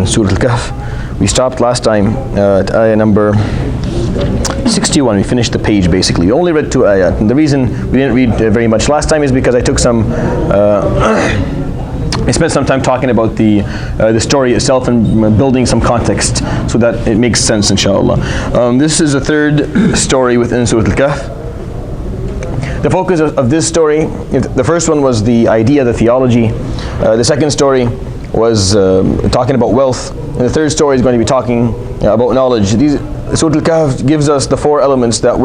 Surat AlKahf. We stopped last time at ayah number 61. We finished the page basically. We only read 2 ayat. And the reason we didn't read very much last time is because I took some I spent some time talking about the story itself and building some context so that it makes sense, inshallah. This is the third story within Surat AlKahf. The focus of this story, the first one was the idea, the theology. The second story was talking about wealth. And the third story is going to be talking about knowledge. Surat AlKahf gives us the 4 elements that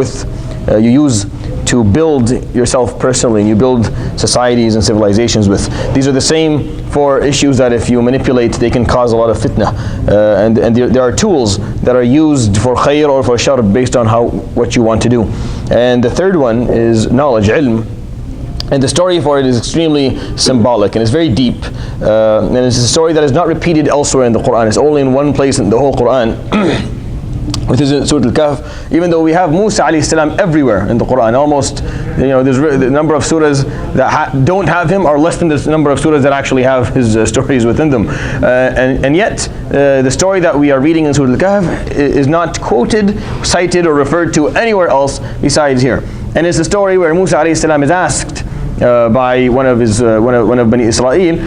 you use to build yourself personally, and you build societies and civilizations with. These are the same 4 issues that if you manipulate, they can cause a lot of fitna. And there are tools that are used for khair or for shar based on what you want to do. And the third one is knowledge, ilm. And the story for it is extremely symbolic and it's very deep. And it's a story that is not repeated elsewhere in the Quran. It's only in one place in the whole Quran. Which is in Surat AlKahf, even though we have Musa alayhi salam everywhere in the Quran. Almost, there's the number of surahs that don't have him are less than the number of surahs that actually have his stories within them. And yet, the story that we are reading in Surat AlKahf is not quoted, cited, or referred to anywhere else besides here. And it's the story where Musa alayhi salam is asked by one of Bani Israel,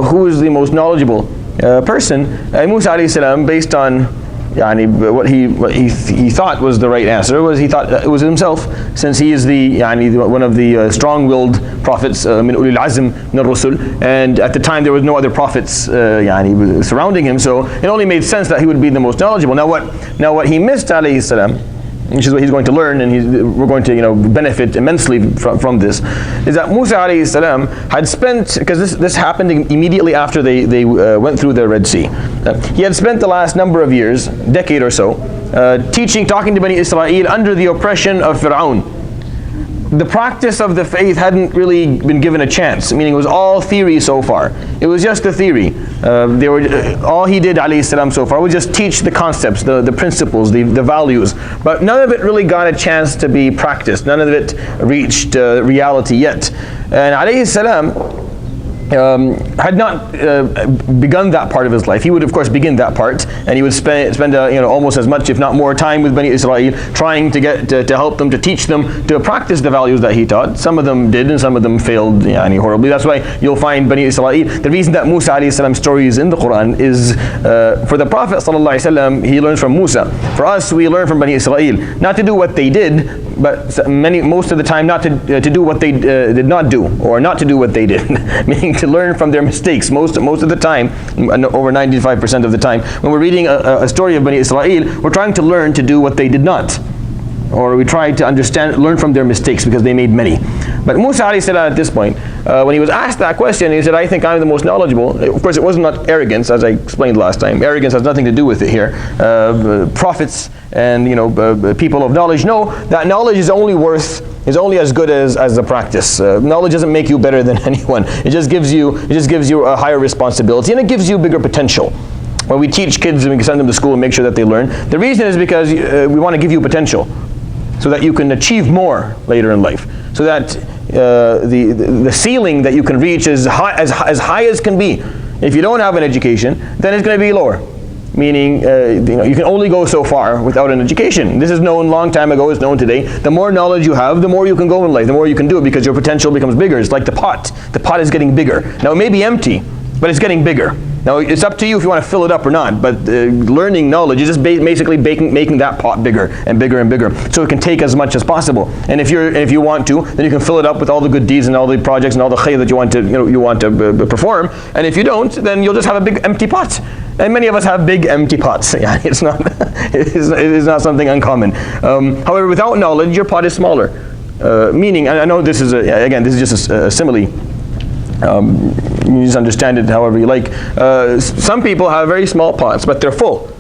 who is the most knowledgeable person. And Musa alayhi salam, based on what he thought was the right answer, was he thought it was himself, since he is one of the strong-willed prophets, min ulil azm min ar-rusul, and at the time there was no other prophets surrounding him, so it only made sense that he would be the most knowledgeable. Now what he missed, alayhi salam, which is what he's going to learn, and we're going to benefit immensely from this, is that Musa alayhi salam had spent, because this happened immediately after they went through the Red Sea. He had spent the last number of years, decade or so, talking to Bani Israel under the oppression of Fir'aun. The practice of the faith hadn't really been given a chance, meaning it was all theory so far. It was just a theory. All he did, alayhi salam, so far was just teach the concepts, the principles, the values. But none of it really got a chance to be practiced. None of it reached reality yet. And alayhi salam had not begun that part of his life. He would of course begin that part, and he would spend almost as much, if not more, time with Bani Israel, trying to get to help them, to teach them, to practice the values that he taught. Some of them did, and some of them failed horribly. That's why you'll find Bani Israel. The reason that Musa alayhi salam's story is in the Quran is for the Prophet sallallahu alaihi wasallam, he learns from Musa. For us, we learn from Bani Israel, not to do what they did, but most of the time not to do what they did not do, or not to do what they did, meaning to learn from their mistakes. Most of the time, over 95% of the time, when we're reading a story of Bani Israel, we're trying to learn to do what they did not, or we try to learn from their mistakes, because they made many. But Musa alayhi salam at this point, when he was asked that question, he said, I think I'm the most knowledgeable. Of course, it was not arrogance, as I explained last time. Arrogance has nothing to do with it here. Prophets and people of knowledge know that knowledge is only as good as the practice. Knowledge doesn't make you better than anyone. It just gives you a higher responsibility, and it gives you bigger potential. When we teach kids and we send them to school and make sure that they learn, the reason is because we want to give you potential, so that you can achieve more later in life, so that the ceiling that you can reach is as high as can be. If you don't have an education, then it's going to be lower. Meaning, you can only go so far without an education. This is known long time ago, it's known today. The more knowledge you have, the more you can go in life, the more you can do it, because your potential becomes bigger. It's like the pot. The pot is getting bigger. Now it may be empty, but it's getting bigger. Now it's up to you if you want to fill it up or not, but learning knowledge is just basically making that pot bigger and bigger and bigger, so it can take as much as possible. And if you want to, then you can fill it up with all the good deeds and all the projects and all the khayr that you want to perform. And if you don't, then you'll just have a big empty pot. And many of us have big empty pots. It's not it is not something uncommon. However, without knowledge, your pot is smaller. Meaning, I know this is just a simile. You just understand it however you like. Some people have very small pots, but they're full,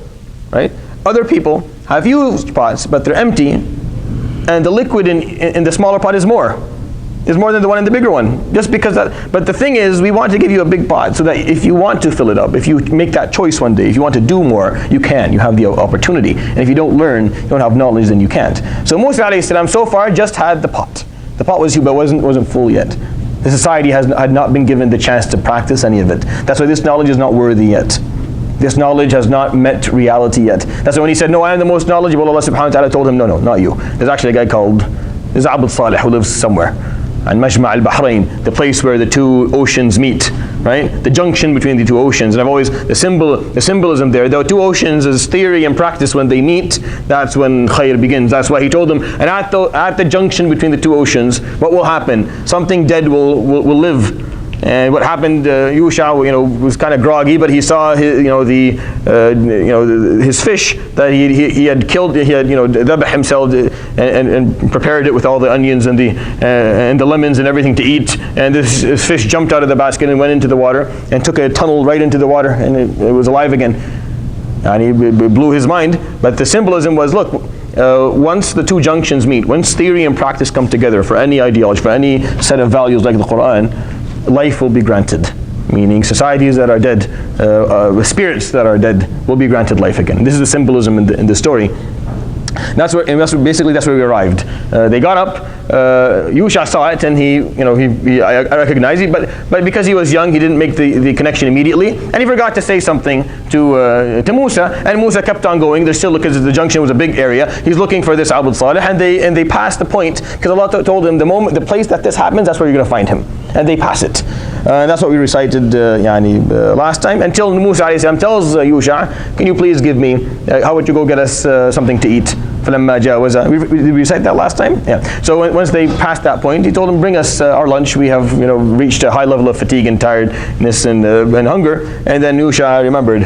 right? Other people have huge pots, but they're empty, and the liquid in the smaller pot is more than the one in the bigger one. Just because but the thing is, we want to give you a big pot, so that if you want to fill it up, if you make that choice one day, if you want to do more, you can. You have the opportunity. And if you don't learn, you don't have knowledge, then you can't. So Musa alayhi salam so far just had the pot. The pot was huge, but wasn't full yet. The society had not been given the chance to practice any of it. That's why this knowledge is not worthy yet. This knowledge has not met reality yet. That's why when he said, no, I am the most knowledgeable, Allah subhanahu wa ta'ala told him, no, no, not you. There's actually a guy called, there's Abd Salih who lives somewhere. And Majma' al-Bahrain, the place where the two oceans meet, right? The junction between the two oceans. And I've always, the symbolism there, the two oceans is theory and practice. When they meet, that's when khair begins. That's why he told them, and at the junction between the two oceans, what will happen? Something dead will live. And what happened? Yusha, was kind of groggy, but he saw his, his fish that he had killed. He had, dhabh himself and prepared it with all the onions and the lemons and everything to eat. And this fish jumped out of the basket and went into the water and took a tunnel right into the water, and it was alive again. And he blew his mind. But the symbolism was, look, once the two junctions meet, once theory and practice come together for any ideology, for any set of values like the Quran, life will be granted, meaning societies that are dead, spirits that are dead will be granted life again. This is the symbolism in the story. That's where we arrived. They got up. Yusha saw it, and I recognized it, but because he was young, he didn't make the connection immediately, and he forgot to say something to Musa, and Musa kept on going. They're still, because the junction was a big area. He's looking for this Abd Salih, and they passed the point, because Allah told him the place that this happens, that's where you're going to find him, and they pass it. And that's what we recited last time, until Musa alayhi salam tells Yusha, can you please give me, how would you go get us something to eat? فَلَمَّا جَاوَزَ. Did we recite that last time? Yeah. So once they passed that point, he told them, bring us our lunch. We have reached a high level of fatigue and tiredness and hunger. And then Yusha remembered,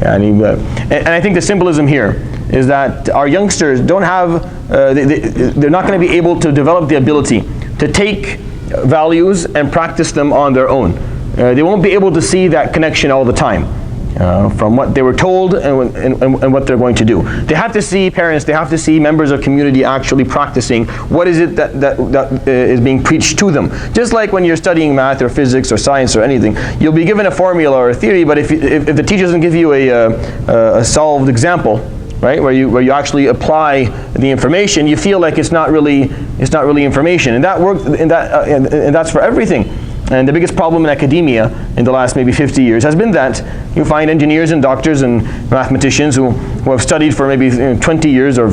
and I think the symbolism here is that our youngsters don't have, they're not going to be able to develop the ability to take values and practice them on their own. They won't be able to see that connection all the time. From what they were told and what they're going to do. They have to see parents, they have to see members of community actually practicing what is it that is being preached to them. Just like when you're studying math or physics or science or anything, you'll be given a formula or a theory, but if the teacher doesn't give you a solved example, right, where you actually apply the information, you feel like it's not really information, and that works, and that's for everything. And the biggest problem in academia in the last maybe 50 years has been that you find engineers and doctors and mathematicians who have studied for maybe 20 years or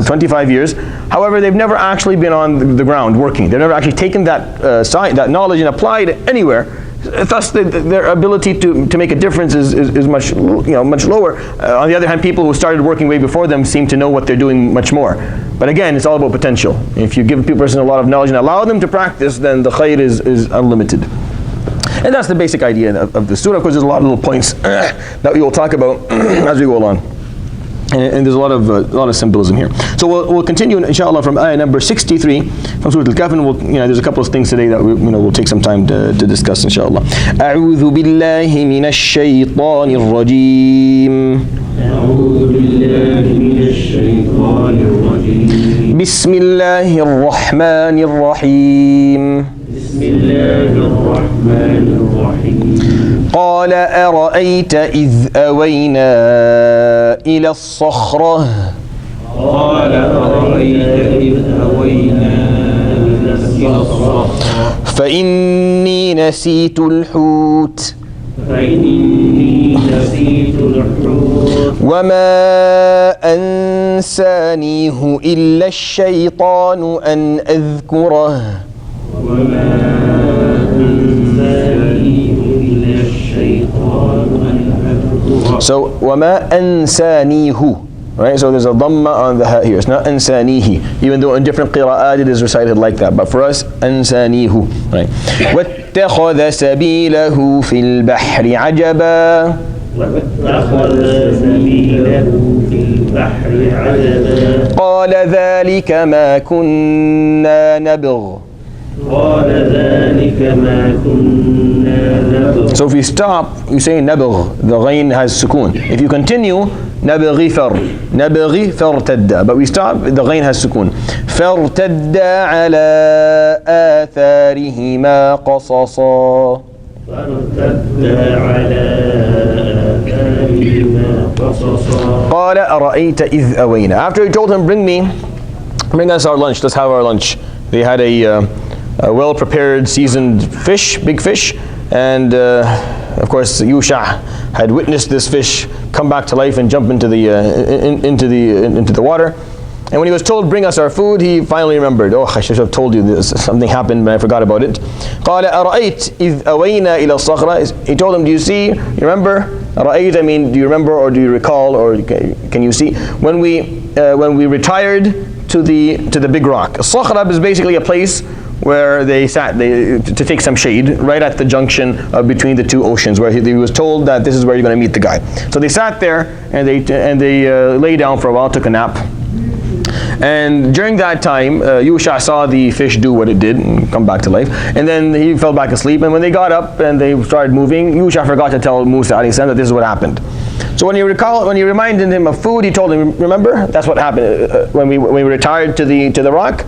25 years. However, they've never actually been on the ground working. They've never actually taken that knowledge and applied it anywhere. Thus, their ability to make a difference is much lower. On the other hand, people who started working way before them seem to know what they're doing much more. But again, it's all about potential. If you give a person a lot of knowledge and allow them to practice, then the khair is unlimited. And that's the basic idea of the surah. Of course, there's a lot of little points that we will talk about as we go along. And there's a lot of symbolism here. So we'll continue inshallah from ayah number 63 from Surat AlKahf, and there's a couple of things today that we'll take some time to discuss inshallah. أعوذ بالله من الشيطان الرجيم. أعوذ بالله من الشيطان الرجيم. بسم الله الرحمن الرحيم. بسم الله الرحمن الرحيم. قال أرأيت إذ أوينا إلى الصخرة. قال أرأيت إذ أوينا إلى الصخرة. فإني نسيت الحوت. وما أنسانيه إلا الشيطان أن أذكره. So وما أنسانيه, right? So there's a dhamma on the ha here. It's not أنسانيه, even though in different qira'at it is recited like that. But for us, أنسانيه, right? واتخذ سبيله في البحر عجبا. قال ذلك ما كنا نبغ. So if you stop, you say nabgh, the ghain has sukoon. If you continue, nabghi fartadda. But we stop, the ghain has sukoon. Fartadda ala atharihima qasasa. قال أرأيت إذ أوينا. After he told him, bring us our lunch, let's have our lunch. They had a well-prepared, seasoned fish, big fish, and of course Yusha had witnessed this fish come back to life and jump into the water. And when he was told, bring us our food, he finally remembered, oh, I should have told you this, something happened but I forgot about it. قَالَ أَرَأَيْتْ إِذْ أَوَيْنَا إِلَى الصَّخْرَةِ. He told him, do you see, you remember? أَرَأَيْتْ, I mean, do you remember or do you recall or can you see? When we retired to the big rock. الصَّخْرَة is basically a place where they sat to take some shade right at the junction between the two oceans, where he was told that this is where you're going to meet the guy. So they sat there and they lay down for a while, took a nap. And during that time, Yusha saw the fish do what it did and come back to life. And then he fell back asleep. And when they got up and they started moving, Yusha forgot to tell Musa alayhi salam that this is what happened. So when he reminded him of food, he told him, remember, that's what happened when we retired to the rock.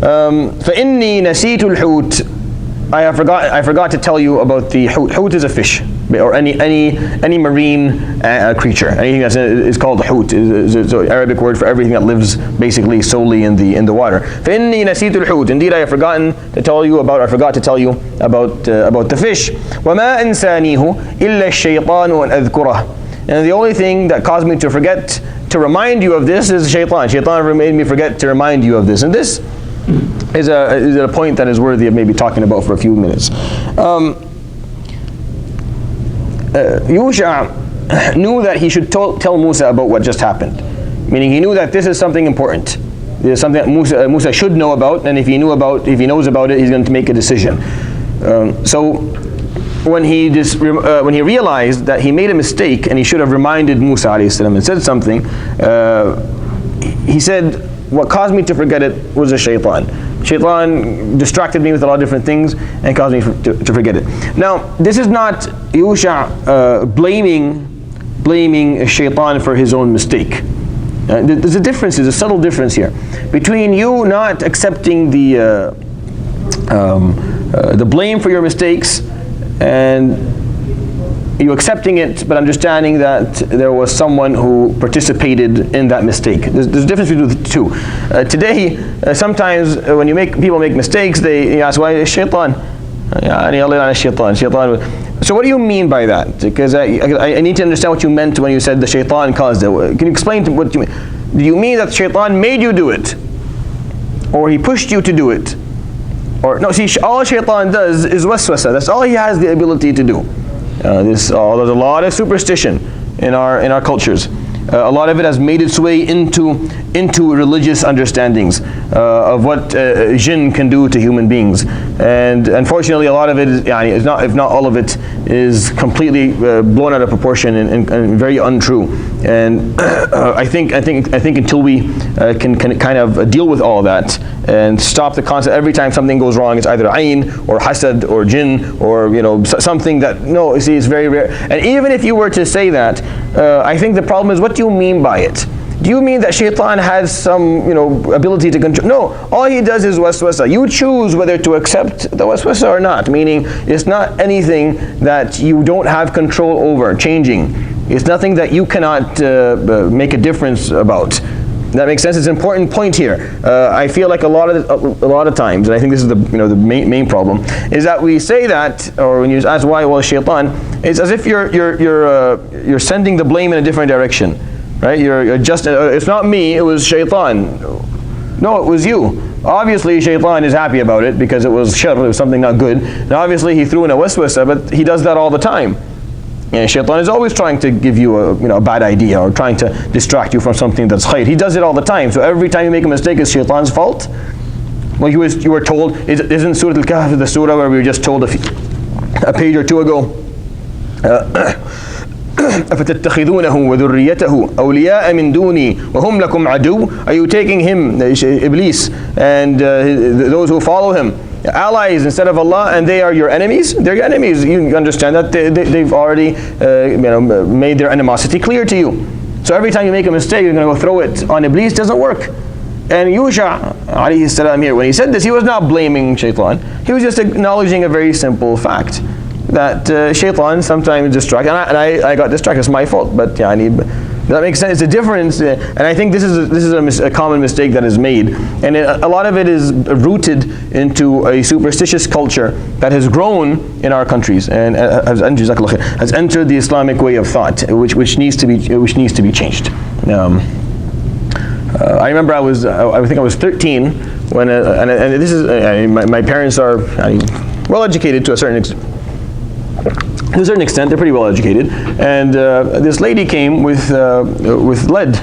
فَإِنِّي نَسِيتُ الْحُوتِ. I forgot to tell you about the hoot. Hoot is a fish, or any marine creature. Anything that is called a hoot is an Arabic word for everything that lives basically solely in the water. فَإِنِّي نَسِيتُ الْحُوتِ. Indeed, I forgot to tell you about the fish. وَمَا أَنْسَانِيهُ إِلَّا الشَّيْطَانُ أَنْ أَذْكُرَهُ. And the only thing that caused me to forget to remind you of this is shaitan. Shaitan made me forget to remind you of this. And this is a point that is worthy of maybe talking about for a few minutes. Yusha knew that he should tell Musa about what just happened. Meaning he knew that this is something important. This is something that Musa should know about, and if he knows about it, he's going to make a decision. So when he realized that he made a mistake and he should have reminded Musa alayhi salam and said something, he said, what caused me to forget it was a shaitan. Shaitan distracted me with a lot of different things and caused me to forget it. Now, this is not Yusha blaming a shaitan for his own mistake. There's a subtle difference here between you not accepting the blame for your mistakes and you accepting it, but understanding that there was someone who participated in that mistake. There's a difference between the two. Today, sometimes when people make mistakes, they ask, why is shaitan? So what do you mean by that? Because I need to understand what you meant when you said the shaitan caused it. Can you explain what you mean? Do you mean that shaitan made you do it? Or he pushed you to do it? Or no, see, all shaitan does is waswasa. That's all he has the ability to do. There's a lot of superstition in our cultures. A lot of it has made its way into religious understandings of what jinn can do to human beings, and unfortunately, a lot of it is, if not all of it, is completely blown out of proportion and very untrue. And I think until we can kind of deal with all that and stop the concept, every time something goes wrong, it's either ayn or hasad or jinn or something that no, you see, it's very rare. And even if you were to say that, I think the problem is, what do you mean by it? Do you mean that shaitan has some ability to control? No, all he does is waswasa. You choose whether to accept the waswasa or not, meaning it's not anything that you don't have control over changing. It's nothing that you cannot make a difference about. That makes sense. It's an important point here. I feel like a lot of times, and I think this is the main problem, is that we say that, or when you ask why, well, shaitan, it's as if you're sending the blame in a different direction, right? You're just it's not me, it was shaitan. No, it was you. Obviously, shaitan is happy about it because it was shar, it was something not good. And obviously, he threw in a waswasa, but he does that all the time. And shaitan is always trying to give you a bad idea or trying to distract you from something that's khair. He does it all the time. So every time you make a mistake, it's shaitan's fault. Well, you were told, isn't Surat AlKahf the surah where we were just told a page or two ago? أَفَتَتَّخِذُونَهُ وَذُرِّيَّتَهُ أَوْلِيَاءَ مِن دُونِي وَهُمْ لَكُمْ عَدُوٌّ. Are you taking him, Iblis, and those who follow him, allies instead of Allah, and they are your enemies? They're your enemies. You understand that they've already made their animosity clear to you. So every time you make a mistake, you're going to go throw it on Iblis. Doesn't work. And Yusha alayhi salam here, when he said this, he was not blaming shaitan. He was just acknowledging a very simple fact that shaitan sometimes distracts, and I got distracted. It's my fault. But Does that make sense? It's a difference, and I think this is a common mistake that is made, and a lot of it is rooted into a superstitious culture that has grown in our countries and has entered the Islamic way of thought, which needs to be changed. I remember I think I was 13 when and this is my parents are well educated to a certain extent. To a certain extent, they're pretty well educated, and this lady came with lead,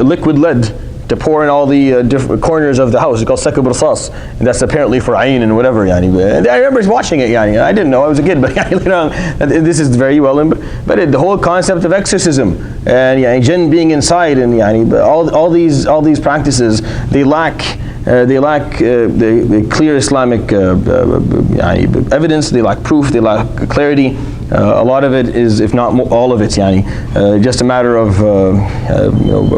liquid lead to pour in all the different corners of the house. It's called sakab rasas, and that's apparently for ayn and whatever. And I remember watching it. I didn't know, I was a kid, but this is very well. But the whole concept of exorcism and jinn being inside, and all these practices, they lack the clear Islamic evidence. They lack proof. They lack clarity. A lot of it is, if not all of it, just a matter of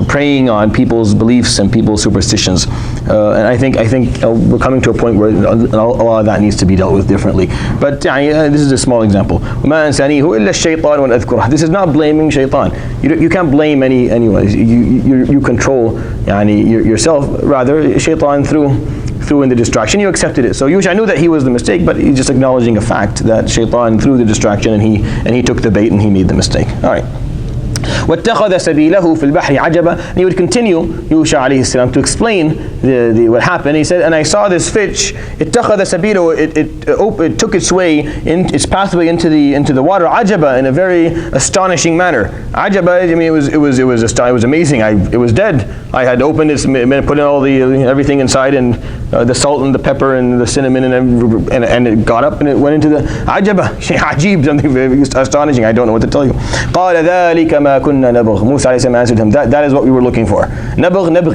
preying on people's beliefs and people's superstitions. And I think we're coming to a point where a lot of that needs to be dealt with differently. But this is a small example. This is not blaming shaitan. You can't blame anyone. You control yourself. Rather, shaitan threw in the distraction. You accepted it. So Yusha knew that he was the mistake, but he's just acknowledging a fact that shaitan threw the distraction, and he took the bait and he made the mistake. All right. وَاتَّخَذَ سَبِيلَهُ فِي الْبَحْرِ عَجَبًا. And he would continue, Yusha alayhi salam, to explain what happened. He said, and I saw this fish, اتَّخَذَ سَبِيلَهُ, it took its pathway into the water, عَجَبًا, in a very astonishing manner. عَجَبًا, it was amazing. It was dead. I had opened it, put in all everything inside, and the salt and the pepper and the cinnamon, and it got up and it went into the عَجَبًا, عجيب, something very astonishing. I don't know what to tell you. قَالَ ذَلِكَ مَا كُنَّا نَبْغِ. Musa alayhi salam answered him, that is what we were looking for. نَبْغِ.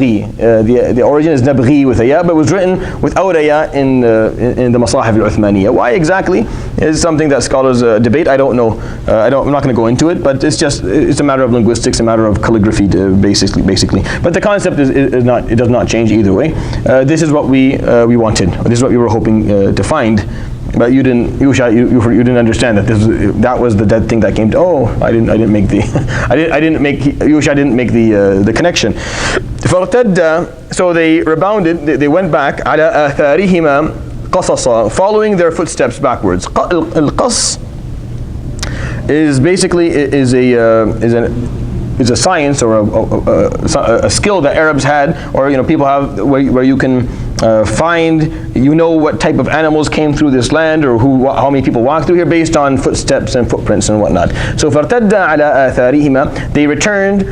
The origin is nabghi with a ya, but it was written without a ya in the Masahif al-Uthmaniyya. Why exactly is something that scholars debate. I don't know. I'm not going to go into it, but it's a matter of linguistics, a matter of calligraphy, basically. But the concept it does not change either way. This is what we wanted. This is what we were hoping to find. But you didn't, Yusha, you didn't understand that was the dead thing that came to. I didn't make the Yusha didn't make the connection. So they rebounded. They went back. على آثارهما قصصا, following their footsteps backwards. القص is basically is a science or a skill that Arabs had, or people have, where you can find, what type of animals came through this land, or how many people walked through here based on footsteps and footprints and whatnot. So فَارْتَدَّ عَلَى آثَارِهِمَا, they returned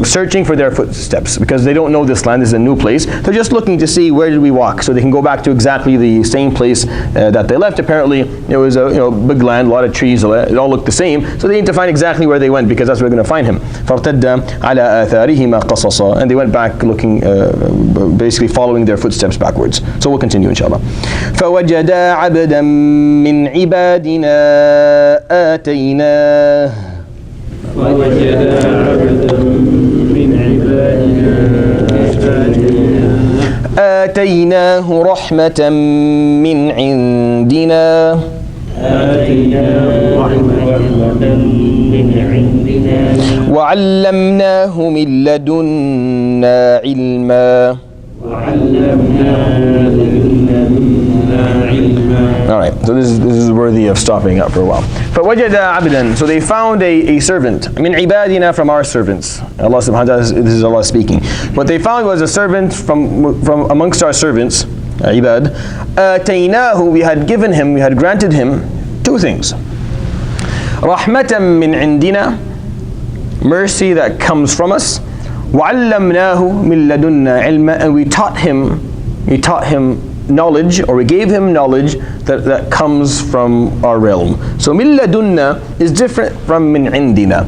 searching for their footsteps, because they don't know this land. This is a new place. They're just looking to see, where did we walk, so they can go back to exactly the same place that they left. Apparently it was a big land, a lot of trees, it all looked the same, so they need to find exactly where they went, because that's where they're going to find him. فَارْتَدَّ عَلَى آثَارِهِمَا قَصَصًا, and they went back looking, basically following their footsteps backwards. So we'll continue inshallah. فَوَجَدَا عَبْدًا مِّنْ عِبَادِنَا آتَيْنَاهُ رَحْمَةً مِّنْ عِنْدِنَا وَعَلَّمْنَاهُ مِن لَّدُنَّا عِلْمًا. Alright, so this is worthy of stopping up for a while. فَوَجَدَ عَبْدًا, so they found a servant. مِنْ عِبَادِنَا, from our servants. Allah subhanahu wa ta'ala, this is Allah speaking. What they found was a servant from amongst our servants, ibad. آتَيْنَاهُ, we had given him, we had granted him two things. رَحْمَةً مِّنْ عِنْدِنَا, mercy that comes from us. وَعَلَّمْنَاهُ مِن لَّدُنَّا عِلْمًا, and we taught him knowledge, or we gave him knowledge that comes from our realm. So min ladunna is different from min indina.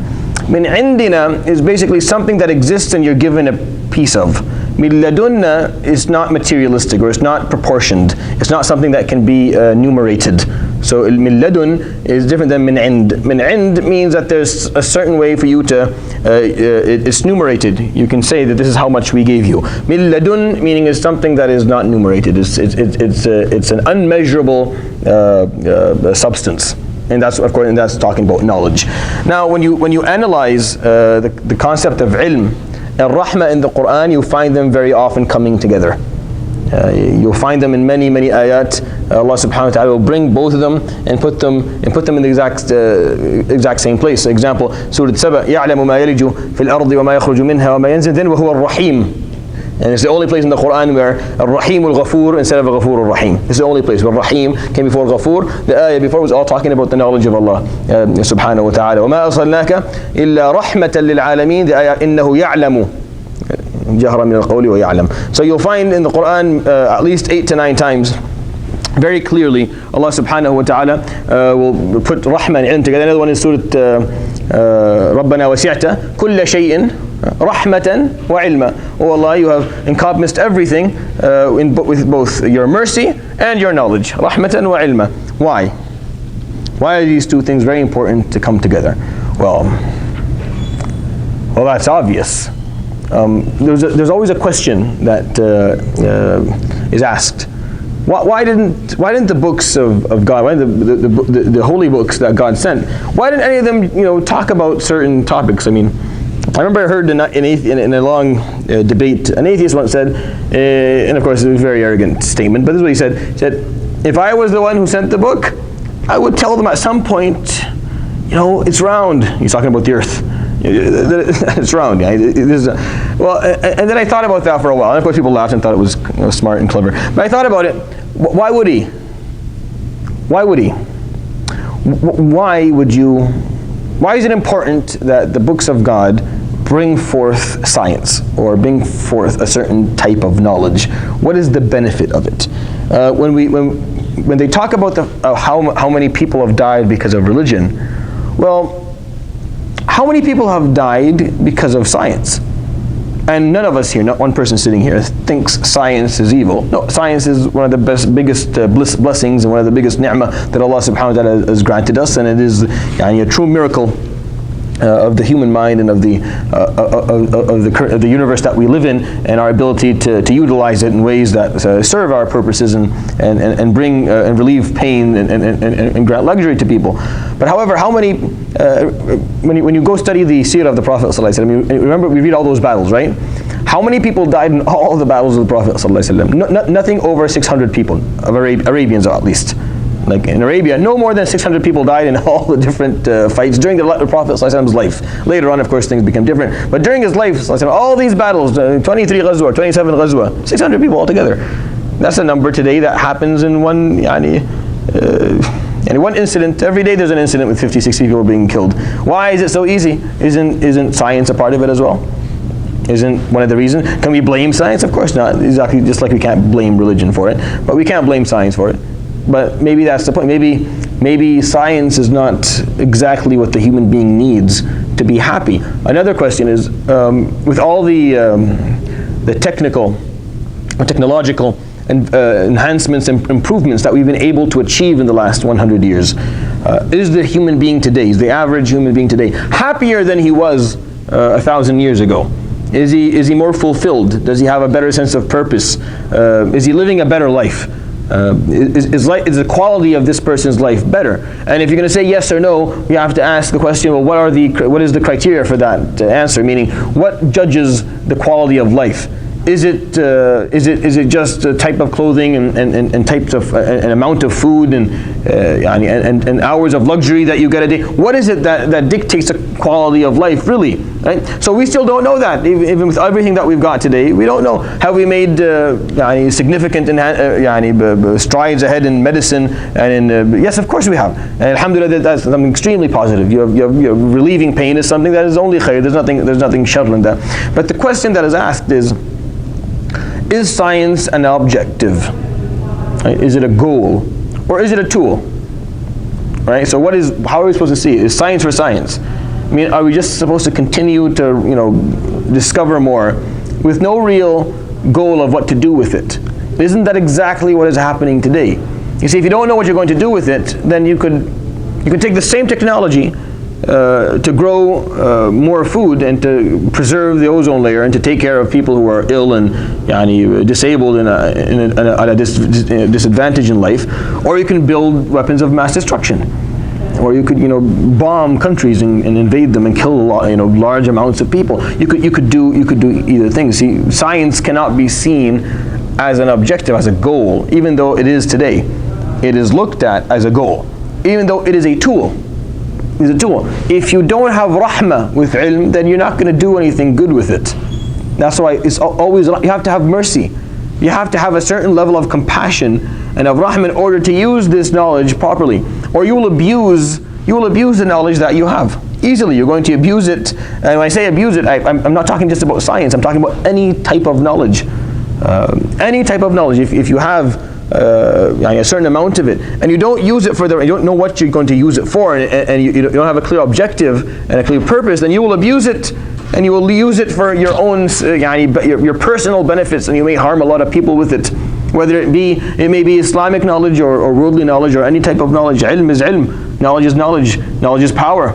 Min indina is basically something that exists and you're given a piece of. Min ladunna is not materialistic, or it's not proportioned. It's not something that can be numerated. So min ladun is different than min ind. Min ind means that there's a certain way for you to, it's numerated. You can say that this is how much we gave you. Min ladun meaning is something that is not numerated. It's an unmeasurable substance. And that's, of course, and that's talking about knowledge. Now, when you analyze the concept of ilm and rahmah in the Quran, you find them very often coming together. You'll find them in many ayat. Allah subhanahu wa ta'ala will bring both of them and put them in the exact same place. For example, Surah Saba, يَعْلَمُ مَا يَلِجُ فِي الْأَرْضِ وَمَا يَخْرُجُ مِنْهَا وَمَا يَنزِلُ, then وَهُوَ الرَّحِيمُ. And it's the only place in the Quran where Ar-Rahim al-Ghafur instead of Ghafur al-Rahim. It's the only place where Rahim came before Ghafur. The ayah before was all talking about the knowledge of Allah subhanahu wa ta'ala. وَمَا أَرْسَلْنَاكَ إِلَّا رَحْمَةً لِلْعَالَمِينَ. The ayah إِنَّهُ يَعْلَمُ جَهْرًا مِنَ الْقَوْلِ وَيَعْلَمُ. So you'll find in the Quran at least 8 to 9 times very clearly Allah subhanahu wa ta'ala will put rahmah and ilm together. Another one is Surah رَبَّنَا وَسِعْتَ كُلَّ شَيْءٍ rahmatan wa ilma. Oh Allah, you have encompassed everything with both your mercy and your knowledge. Rahmatan wa ilma. Why? Why are these two things very important to come together? Well, that's obvious. There's always a question that is asked. Why didn't the books of God, why didn't the holy books that God sent, why didn't any of them talk about certain topics? I mean, I remember I heard in a long debate, an atheist once said, and of course it was a very arrogant statement, but this is what he said. He said, if I was the one who sent the book, I would tell them at some point, it's round. He's talking about the earth. It's round. Yeah. Well, and then I thought about that for a while. And of course people laughed and thought it was smart and clever. But I thought about it. Why would he? Why would he? Why is it important that the books of God bring forth science or bring forth a certain type of knowledge? What is the benefit of it? When they talk about how many people have died because of religion, well, how many people have died because of science? And none of us here, not one person sitting here, thinks science is evil. No, science is one of the biggest blessings and one of the biggest ni'mah that Allah subhanahu wa ta'ala has granted us, and it is a true miracle of the human mind and of the universe that we live in, and our ability to utilize it in ways that serve our purposes and bring and relieve pain and grant luxury to people. But however, how many when you go study the seerah of the Prophet ﷺ, remember we read all those battles, right? How many people died in all the battles of the Prophet ﷺ? Nothing over 600 people, of Arabians at least. Like in Arabia, no more than 600 people died in all the different fights during the Prophet ﷺ's life. Later on, of course, things became different. But during his life, all these battles, 23 ghazwa, 27 ghazwa, 600 people altogether. That's a number today that happens in one incident. Every day there's an incident with 50, 60 people being killed. Why is it so easy? Isn't science a part of it as well? Isn't one of the reasons? Can we blame science? Of course not. Exactly, just like we can't blame religion for it. But we can't blame science for it. But maybe that's the point. Maybe science is not exactly what the human being needs to be happy. Another question is, with all the technological enhancements and improvements that we've been able to achieve in the last 100 years, is the human being today, is the average human being today, happier than he was 1,000 years ago? Is he more fulfilled? Does he have a better sense of purpose? Is he living a better life? Is the quality of this person's life better? And if you're going to say yes or no, you have to ask the question, well, what is the criteria for that answer? Meaning, what judges the quality of life? Is it just a type of clothing and types of an amount of food and hours of luxury that you get a day? What is it that dictates the quality of life really? Right? So we still don't know that. Even with everything that we've got today, we don't know. Have we made significant strides ahead in medicine and in yes, of course we have. And alhamdulillah, that's something extremely positive. You're relieving pain is something that is only khair. There's nothing shar in that. But the question that is asked is science an objective? Right? Is it a goal? Or is it a tool? Right? So how are we supposed to see it? Is science for science? I mean, are we just supposed to continue to discover more with no real goal of what to do with it? Isn't that exactly what is happening today? You see, if you don't know what you're going to do with it, then you could take the same technology to grow more food and to preserve the ozone layer and to take care of people who are ill and disabled at a disadvantage in life, or you can build weapons of mass destruction. or you could, bomb countries and invade them and kill a lot, large amounts of people. You could do either thing. See, science cannot be seen as an objective, as a goal, even though it is today. It is looked at as a goal, even though it is a tool. It's a tool. If you don't have rahmah with ilm, then you're not going to do anything good with it. That's why it's always, you have to have mercy. You have to have a certain level of compassion and of rahmah in order to use this knowledge properly. Or you will abuse the knowledge that you have. Easily, you're going to abuse it. And when I say abuse it, I'm not talking just about science. I'm talking about any type of knowledge. Any type of knowledge. If you have a certain amount of it, and you don't use it you don't know what you're going to use it for, and you don't have a clear objective and a clear purpose, then you will abuse it, and you will use it for your own, your personal benefits, and you may harm a lot of people with it. Whether it may be Islamic knowledge or worldly knowledge or any type of knowledge. Ilm is ilm. Knowledge is knowledge. Knowledge is power.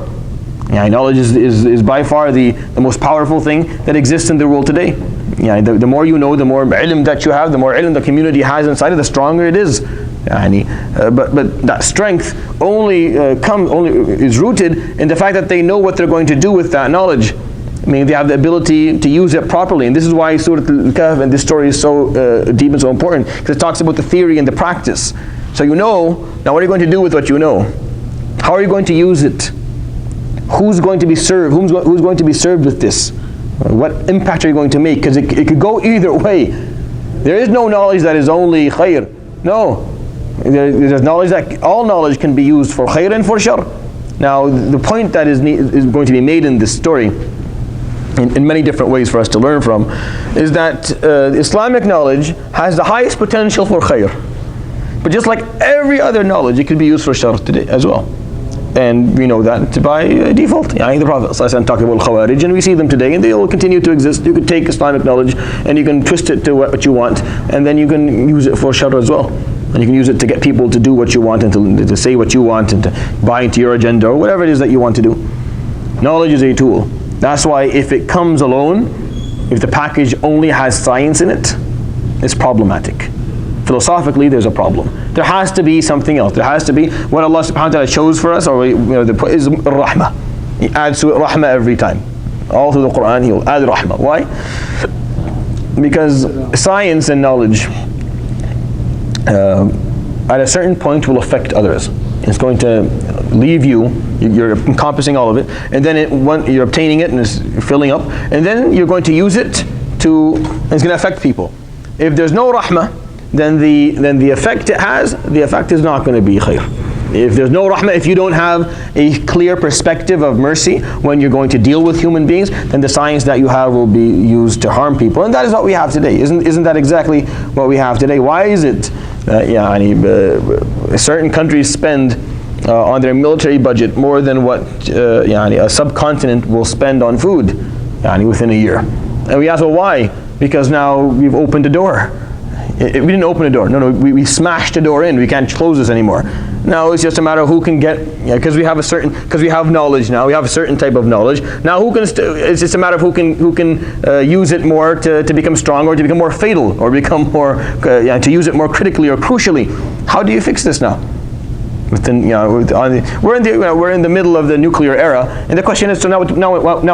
Knowledge is by far the most powerful thing that exists in the world today. The more you know, the more ilm that you have, the more ilm the community has inside it, the stronger it is. But that strength only is rooted in the fact that they know what they're going to do with that knowledge. They have the ability to use it properly. And this is why Surat AlKahf and this story is so deep and so important, because it talks about the theory and the practice. So now what are you going to do with what you know? How are you going to use it? Who's going to be served? Who's going to be served with this? What impact are you going to make? Because it could go either way. There is no knowledge that is only khair. No. There's knowledge that all knowledge can be used for khair and for shar. Now, the point that is going to be made in this story, in many different ways for us to learn from, is that Islamic knowledge has the highest potential for khair. But just like every other knowledge, it could be used for shar today as well. And we know that by default. The Prophet ﷺ talked about Khawarij, and we see them today, and they will continue to exist. You could take Islamic knowledge and you can twist it to what you want, and then you can use it for shar as well. And you can use it to get people to do what you want, and to say what you want, and to buy into your agenda, or whatever it is that you want to do. Knowledge is a tool. That's why if it comes alone, if the package only has science in it, it's problematic. Philosophically, there's a problem. There has to be something else. There has to be what Allah subhanahu wa ta'ala chose for us, or is rahmah. He adds to it rahmah every time. All through the Quran, He will add rahmah. Why? Because science and knowledge at a certain point will affect others. It's going to leave you, you're encompassing all of it, and then you're obtaining it and it's filling up, and then you're going to use it it's going to affect people. If there's no rahmah, then the effect it has, the effect is not going to be khair. If there's no rahmah, if you don't have a clear perspective of mercy when you're going to deal with human beings, then the science that you have will be used to harm people. And that is what we have today. Isn't that exactly what we have today? Why is it certain countries spend on their military budget more than what a subcontinent will spend on food within a year? And we ask, well, why? Because now we've opened a door. We didn't open a door. No, we smashed the door in. We can't close this anymore. Now it's just a matter of who can get, because we have knowledge now. We have a certain type of knowledge. Now it's just a matter of who can use it more to become stronger, or to become more fatal, or become more to use it more critically or crucially. How do you fix this now? We're in the middle of the nuclear era, and the question is, so now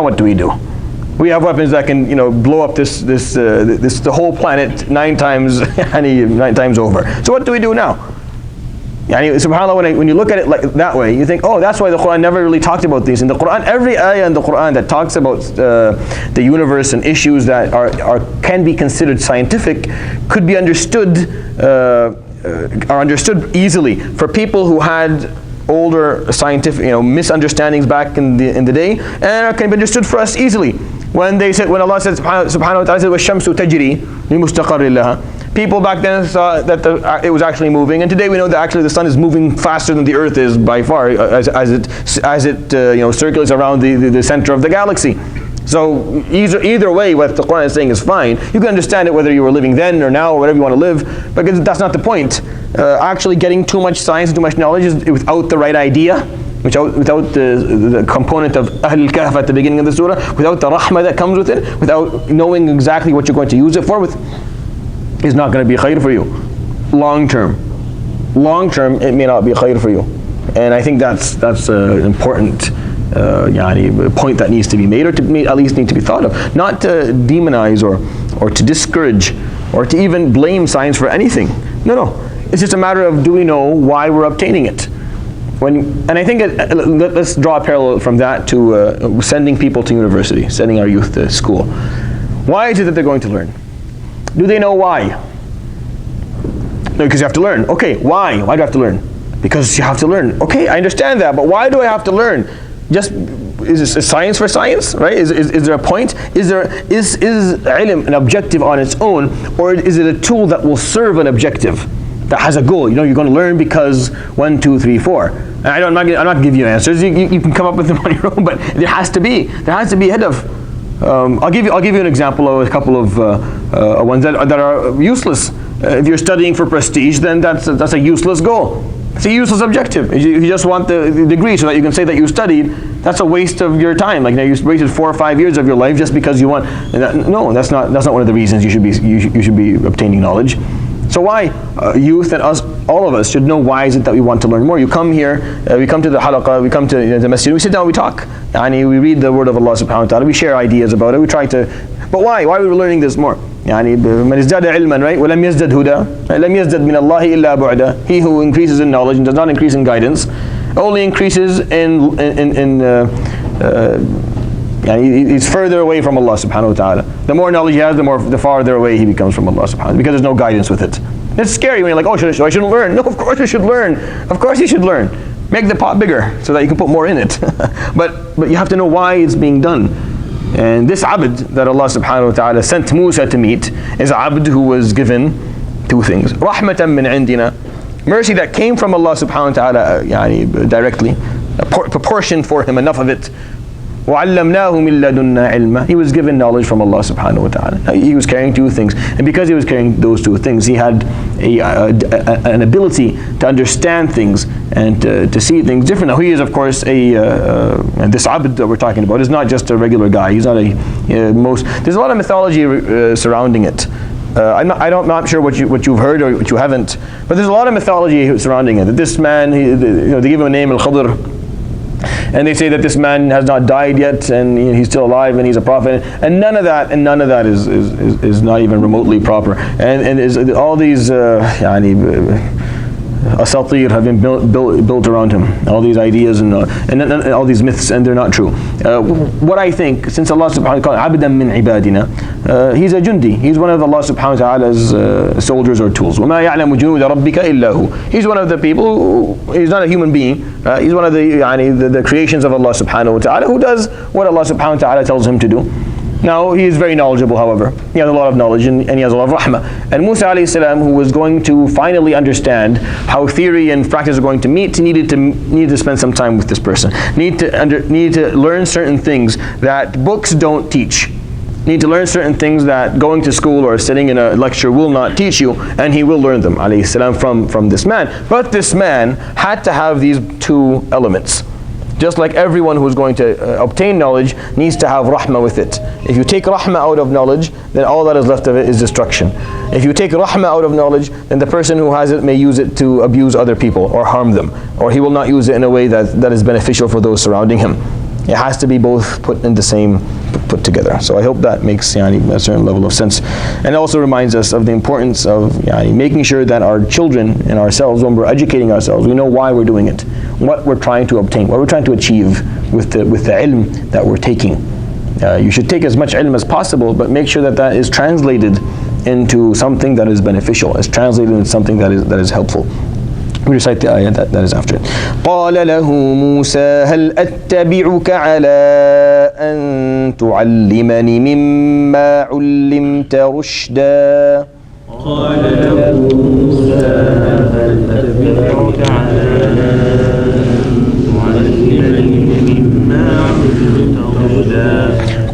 what do we do? We have weapons that can, blow up the whole planet 9 times, 9 times over. So what do we do now? SubhanAllah, when you look at it like that way, you think, oh, that's why the Quran never really talked about these. In the Quran, every ayah in the Quran that talks about the universe and issues that can be considered scientific could be understood, are understood easily for people who had older scientific, misunderstandings back in the day, and can be understood for us easily. When Allah said, subhanahu wa ta'ala said, وَالشَّمْسُ تَجْرِي لِمُسْتَقَرٍ لَهَا, people back then thought that it was actually moving, and today we know that actually the sun is moving faster than the earth is by far, as it circulates around the center of the galaxy. So either way, what the Quran is saying is fine. You can understand it whether you were living then or now or whatever you want to live, but that's not the point. Actually getting too much science and too much knowledge is without the right idea, without the component of AlKahf at the beginning of the surah, without the rahmah that comes with it, without knowing exactly what you're going to use it for, is not going to be khair for you. Long term, it may not be khair for you. And I think that's an important point that needs to be made, or at least need to be thought of. Not to demonize or to discourage or to even blame science for anything. No. It's just a matter of, do we know why we're obtaining it? And I think let's draw a parallel from that to sending people to university, sending our youth to school. Why is it that they're going to learn? Do they know why? No, because you have to learn. Okay, why? Why do I have to learn? Because you have to learn. Okay, I understand that, but why do I have to learn? Is science for science, right? Is there a point? Is ilm an objective on its own, or is it a tool that will serve an objective that has a goal? You're going to learn because 1, 2, 3, 4. And I'm not going to give you answers. You can come up with them on your own, but there has to be a head of. I'll give you an example of a couple of ones that are useless. If you're studying for prestige, then that's a useless goal. It's a useless objective. If you just want the degree so that you can say that you studied, that's a waste of your time. Like, you wasted 4 or 5 years of your life just because you want. No, that's not one of the reasons you should be obtaining knowledge. So why youth and us, all of us, should know why is it that we want to learn more. You come here, we come to the halaqah, we come to the masjid, we sit down, we talk. We read the word of Allah subhanahu wa ta'ala, we share ideas about it, we try to, but why? Why are we learning this more? من ازداد علما, right? ولم يزدد هدى, لم يزدد من الله إلا بعدا. He who increases in knowledge and does not increase in guidance only increases he's further away from Allah subhanahu wa ta'ala. The more knowledge he has, the farther away he becomes from Allah subhanahu wa ta'ala, because there's no guidance with it. It's scary when you're like, oh, I shouldn't learn. No, of course you should learn. Of course you should learn. Make the pot bigger so that you can put more in it. but you have to know why it's being done. And this abd that Allah subhanahu wa ta'ala sent Musa to meet is an abd who was given 2 things. Rahmatan min indina, mercy that came from Allah subhanahu wa ta'ala directly, proportioned for him enough of it. وَعَلَّمْنَاهُ مِن لَدُنَّا عِلْمًا, he was given knowledge from Allah subhanahu wa ta'ala. He was carrying 2 things, and because he was carrying those 2 things, he had an ability to understand things and to see things different. Now he is, of course, this abd that we're talking about is not just a regular guy. He's not there's a lot of mythology surrounding it. I'm not sure what you've heard or what you haven't, but there's a lot of mythology surrounding it. That this man, they give him a name, Al-Khadr, and they say that this man has not died yet, and he's still alive, and he's a prophet, and none of that is not even remotely proper. And all these asatir have been built around him. All these ideas and all these myths, and they're not true. What I think, since Allah subhanahu wa ta'ala, abdan min ibadina, he's a jundi. He's one of Allah subhanahu wa ta'ala's soldiers or tools. وَمَا يَعْلَمُ جُنُودَ رَبِّكَ إِلَّا هُ. He's one of the people he's not a human being. He's one of the creations of Allah subhanahu wa ta'ala, who does what Allah subhanahu wa ta'ala tells him to do. Now, he is very knowledgeable, however. He has a lot of knowledge, and he has a lot of rahmah. And Musa alayhi salam, who was going to finally understand how theory and practice are going to meet, needed to spend some time with this person. Need to learn certain things that books don't teach. Need to learn certain things that going to school or sitting in a lecture will not teach you, and he will learn them, alayhi salam, from this man. But this man had to have these 2 elements. Just like everyone who's going to obtain knowledge needs to have rahmah with it. If you take rahmah out of knowledge, then all that is left of it is destruction. If you take rahmah out of knowledge, then the person who has it may use it to abuse other people or harm them, or he will not use it in a way that is beneficial for those surrounding him. It has to be both put in the same, put together. So I hope that makes a certain level of sense. And it also reminds us of the importance of making sure that our children and ourselves, when we're educating ourselves, we know why we're doing it, what we're trying to obtain, what we're trying to achieve with the ilm that we're taking. You should take as much ilm as possible, but make sure that is translated into something that is beneficial, is translated into something that is helpful. We recite the ayah that is after it. قال له موسى هل أتبعك على أن تعلمني مما علمت رشدا. قال له موسى هل أتبعك على أن تعلمني مما علمت رشدا.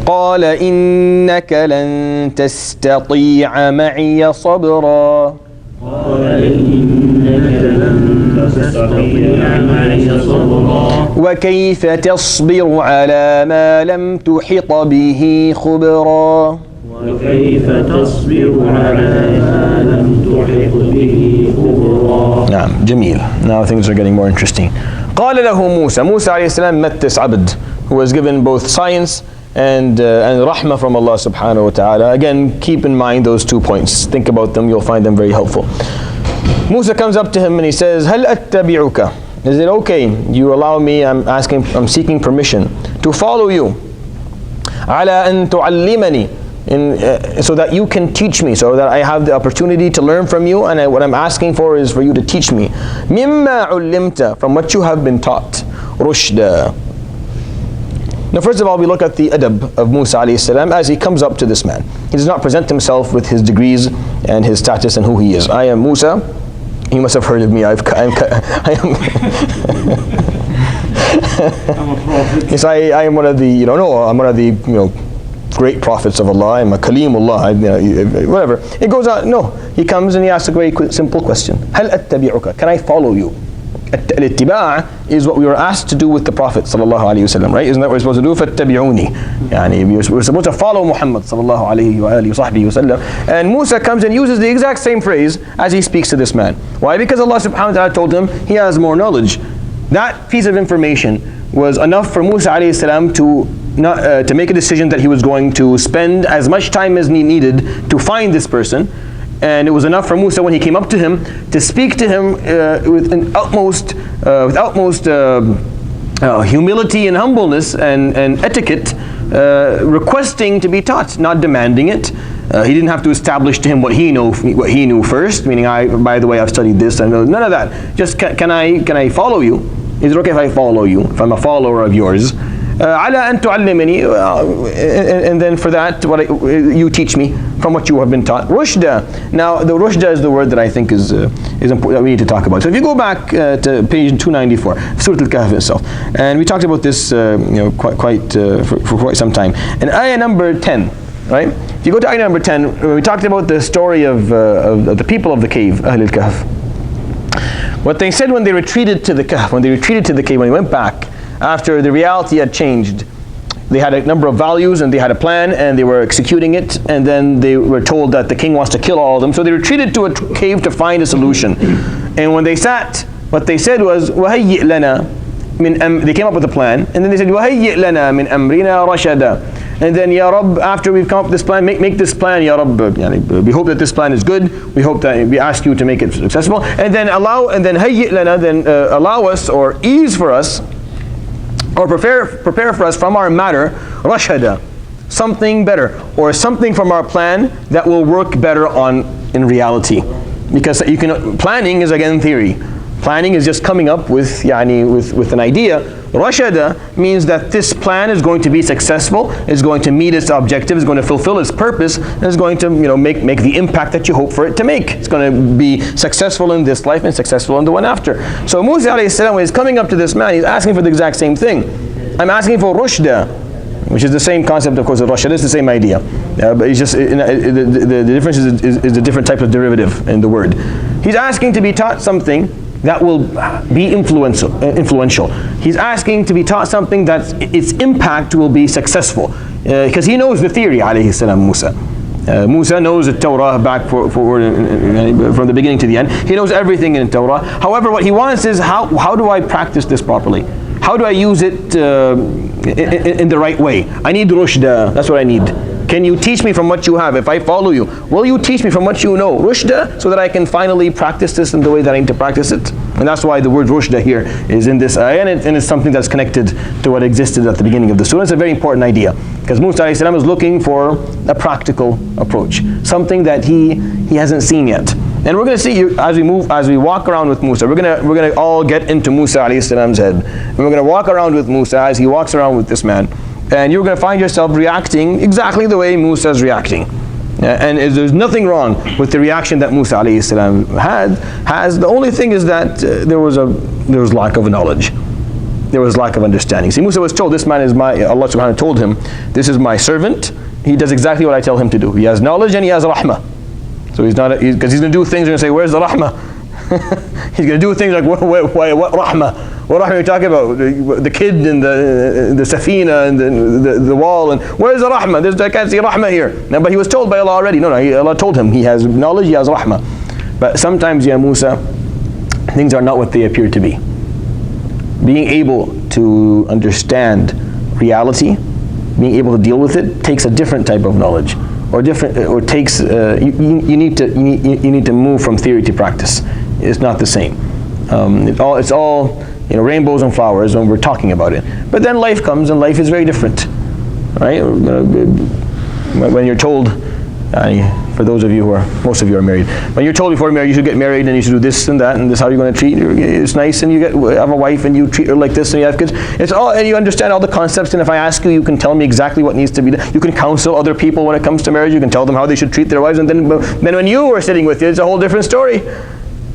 قال إنك لن تستطيع معي صبرا. قال إنك لن تستطيع معي صبرا. وكيف تصبر على ما لم تحط به خبرا. وكيف تصبر على ما لم تحط به خبرا. نعم. Naam, Jameel. Now things are getting more interesting. قال له موسى. Musa alayhi salam met this abd who was given both science and rahmah from Allah subhanahu wa ta'ala. Again, keep in mind those 2 points. Think about them, you'll find them very helpful. Musa comes up to him and he says, هل أتبعك? Is it okay? You allow me, I'm seeking permission to follow you. على أن تعلمني. So that you can teach me, so that I have the opportunity to learn from you, and what I'm asking for is for you to teach me. مما علمت, from what you have been taught. رشدا. Now first of all, we look at the adab of Musa alayhi salam as he comes up to this man. He does not present himself with his degrees and his status and who he is. I am Musa. You must have heard of me. I am yes, I am one of the, I'm one of the, great prophets of Allah. I'm a Kalimullah, whatever. It goes on. No, he comes and he asks a very simple question. هل أتبعك? Can I follow you? Al-ittiba' is what we were asked to do with the Prophet sallallahu alaihi wasallam, right? Isn't that what we're supposed to do? فَاتَّبِعُونِي. We're supposed to follow Muhammad sallallahu alaihi wasallam. And Musa comes and uses the exact same phrase as he speaks to this man. Why? Because Allah subhanahu wa ta'ala told him he has more knowledge. That piece of information was enough for Musa alayhi salam to make a decision that he was going to spend as much time as he needed to find this person. And it was enough for Musa when he came up to him to speak to him with utmost humility and humbleness and etiquette, requesting to be taught, not demanding it. He didn't have to establish to him what he knew first, meaning by the way, I've studied this, I know none of that. Just can I follow you? Is it okay if I follow you, if I'm a follower of yours? على أن تعلمني, and then for that, you teach me from what you have been taught. Rushda. Now, the rushda is the word that I think is important that we need to talk about. So if you go back to page 294, Surat AlKahf itself, and we talked about this, for quite some time. And ayah number 10, right? If you go to ayah number 10, we talked about the story of the people of the cave, Ahl al-Kahf. What they said when they retreated to the Kahf, when they went back, after the reality had changed. They had a number of values and they had a plan and they were executing it, and then they were told that the king wants to kill all of them. So they retreated to a cave to find a solution. And when they sat, what they said was, وَهَيِّئْ لَنَا they came up with a plan, and then they said, وَهَيِّئْ لَنَا مِنْ أَمْرِنَا رَشَدًا. And then, Ya Rabb, after we've come up with this plan, make this plan, Ya Rabb, we hope that this plan is good, we hope that we ask you to make it successful, and then هَيِّئْ لَنَا, then allow us or ease for us, or prepare for us from our matter, rashada, something better, or something from our plan that will work better in reality. Because planning is again theory. Planning is just coming up with an idea. Rashada means that this plan is going to be successful, is going to meet its objective, is going to fulfill its purpose, and is going to make the impact that you hope for it to make. It's going to be successful in this life and successful in the one after. So Musa alayhi salam, when he's coming up to this man, he's asking for the exact same thing. I'm asking for rushda, which is the same concept, of course, of rashad. It's the same idea. But it's just the difference is a different type of derivative in the word. He's asking to be taught something that will be influential. He's asking to be taught something that its impact will be successful. Because he knows the theory, alayhi salam, Musa. Musa knows the Torah back forward from the beginning to the end. He knows everything in Torah. However, what he wants is, how do I practice this properly? How do I use it in the right way? I need rushda, that's what I need. Can you teach me from what you have? If I follow you, will you teach me from what you know? Rushda, so that I can finally practice this in the way that I need to practice it. And that's why the word rushda here is in this ayah, and it's something that's connected to what existed at the beginning of the surah. It's a very important idea, because Musa alayhi salam is looking for a practical approach, something that he hasn't seen yet. And we're going to see as we walk around with Musa, we're going to all get into Musa alayhi salam's head. And we're going to walk around with Musa as he walks around with this man. And you're going to find yourself reacting exactly the way Musa is reacting. And there's nothing wrong with the reaction that Musa alayhi salam has. The only thing is that there was lack of knowledge. There was lack of understanding. See, Musa was told, this man is Allah subhanahu wa ta'ala told him, this is my servant. He does exactly what I tell him to do. He has knowledge and he has rahmah. So because he's going to do things, you're going to say, where's the rahmah? He's going to do things like, what rahmah? What rahmah are you talking about? The kid and the safina and the wall, and where's the rahmah? I can't see rahmah here. No, but he was told by Allah already. No, Allah told him he has knowledge, he has rahmah. But sometimes, ya Musa, things are not what they appear to be. Being able to understand reality, being able to deal with it, takes a different type of knowledge, or takes you need to move from theory to practice. It's not the same. It's all rainbows and flowers when we're talking about it. But then life comes, and life is very different, right? When you're told, for those of you most of you are married, when you're told before marriage you should get married and you should do this and that and this is how you're going to treat her, it's nice, and you have a wife and you treat her like this and you have kids. It's all, and you understand all the concepts, and if I ask you, you can tell me exactly what needs to be done. You can counsel other people when it comes to marriage. You can tell them how they should treat their wives, and then when you were sitting with you, it's a whole different story.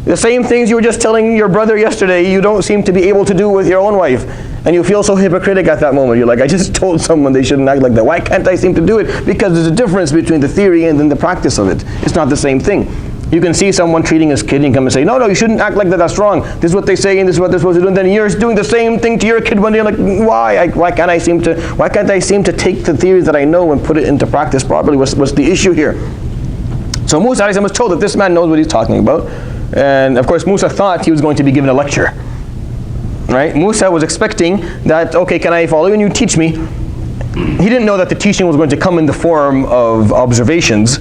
The same things you were just telling your brother yesterday, you don't seem to be able to do with your own wife. And you feel so hypocritic at that moment. You're like, I just told someone they shouldn't act like that. Why can't I seem to do it? Because there's a difference between the theory and then the practice of it. It's not the same thing. You can see someone treating his kid and come and say, no, you shouldn't act like that, that's wrong. This is what they say and this is what they're supposed to do. And then you're doing the same thing to your kid one day. You're like, why can't I seem to take the theories that I know and put it into practice properly? What's the issue here? So Musa was told that this man knows what he's talking about. And of course Musa thought he was going to be given a lecture. Right? Musa was expecting that, okay, can I follow you and you teach me? He didn't know that the teaching was going to come in the form of observations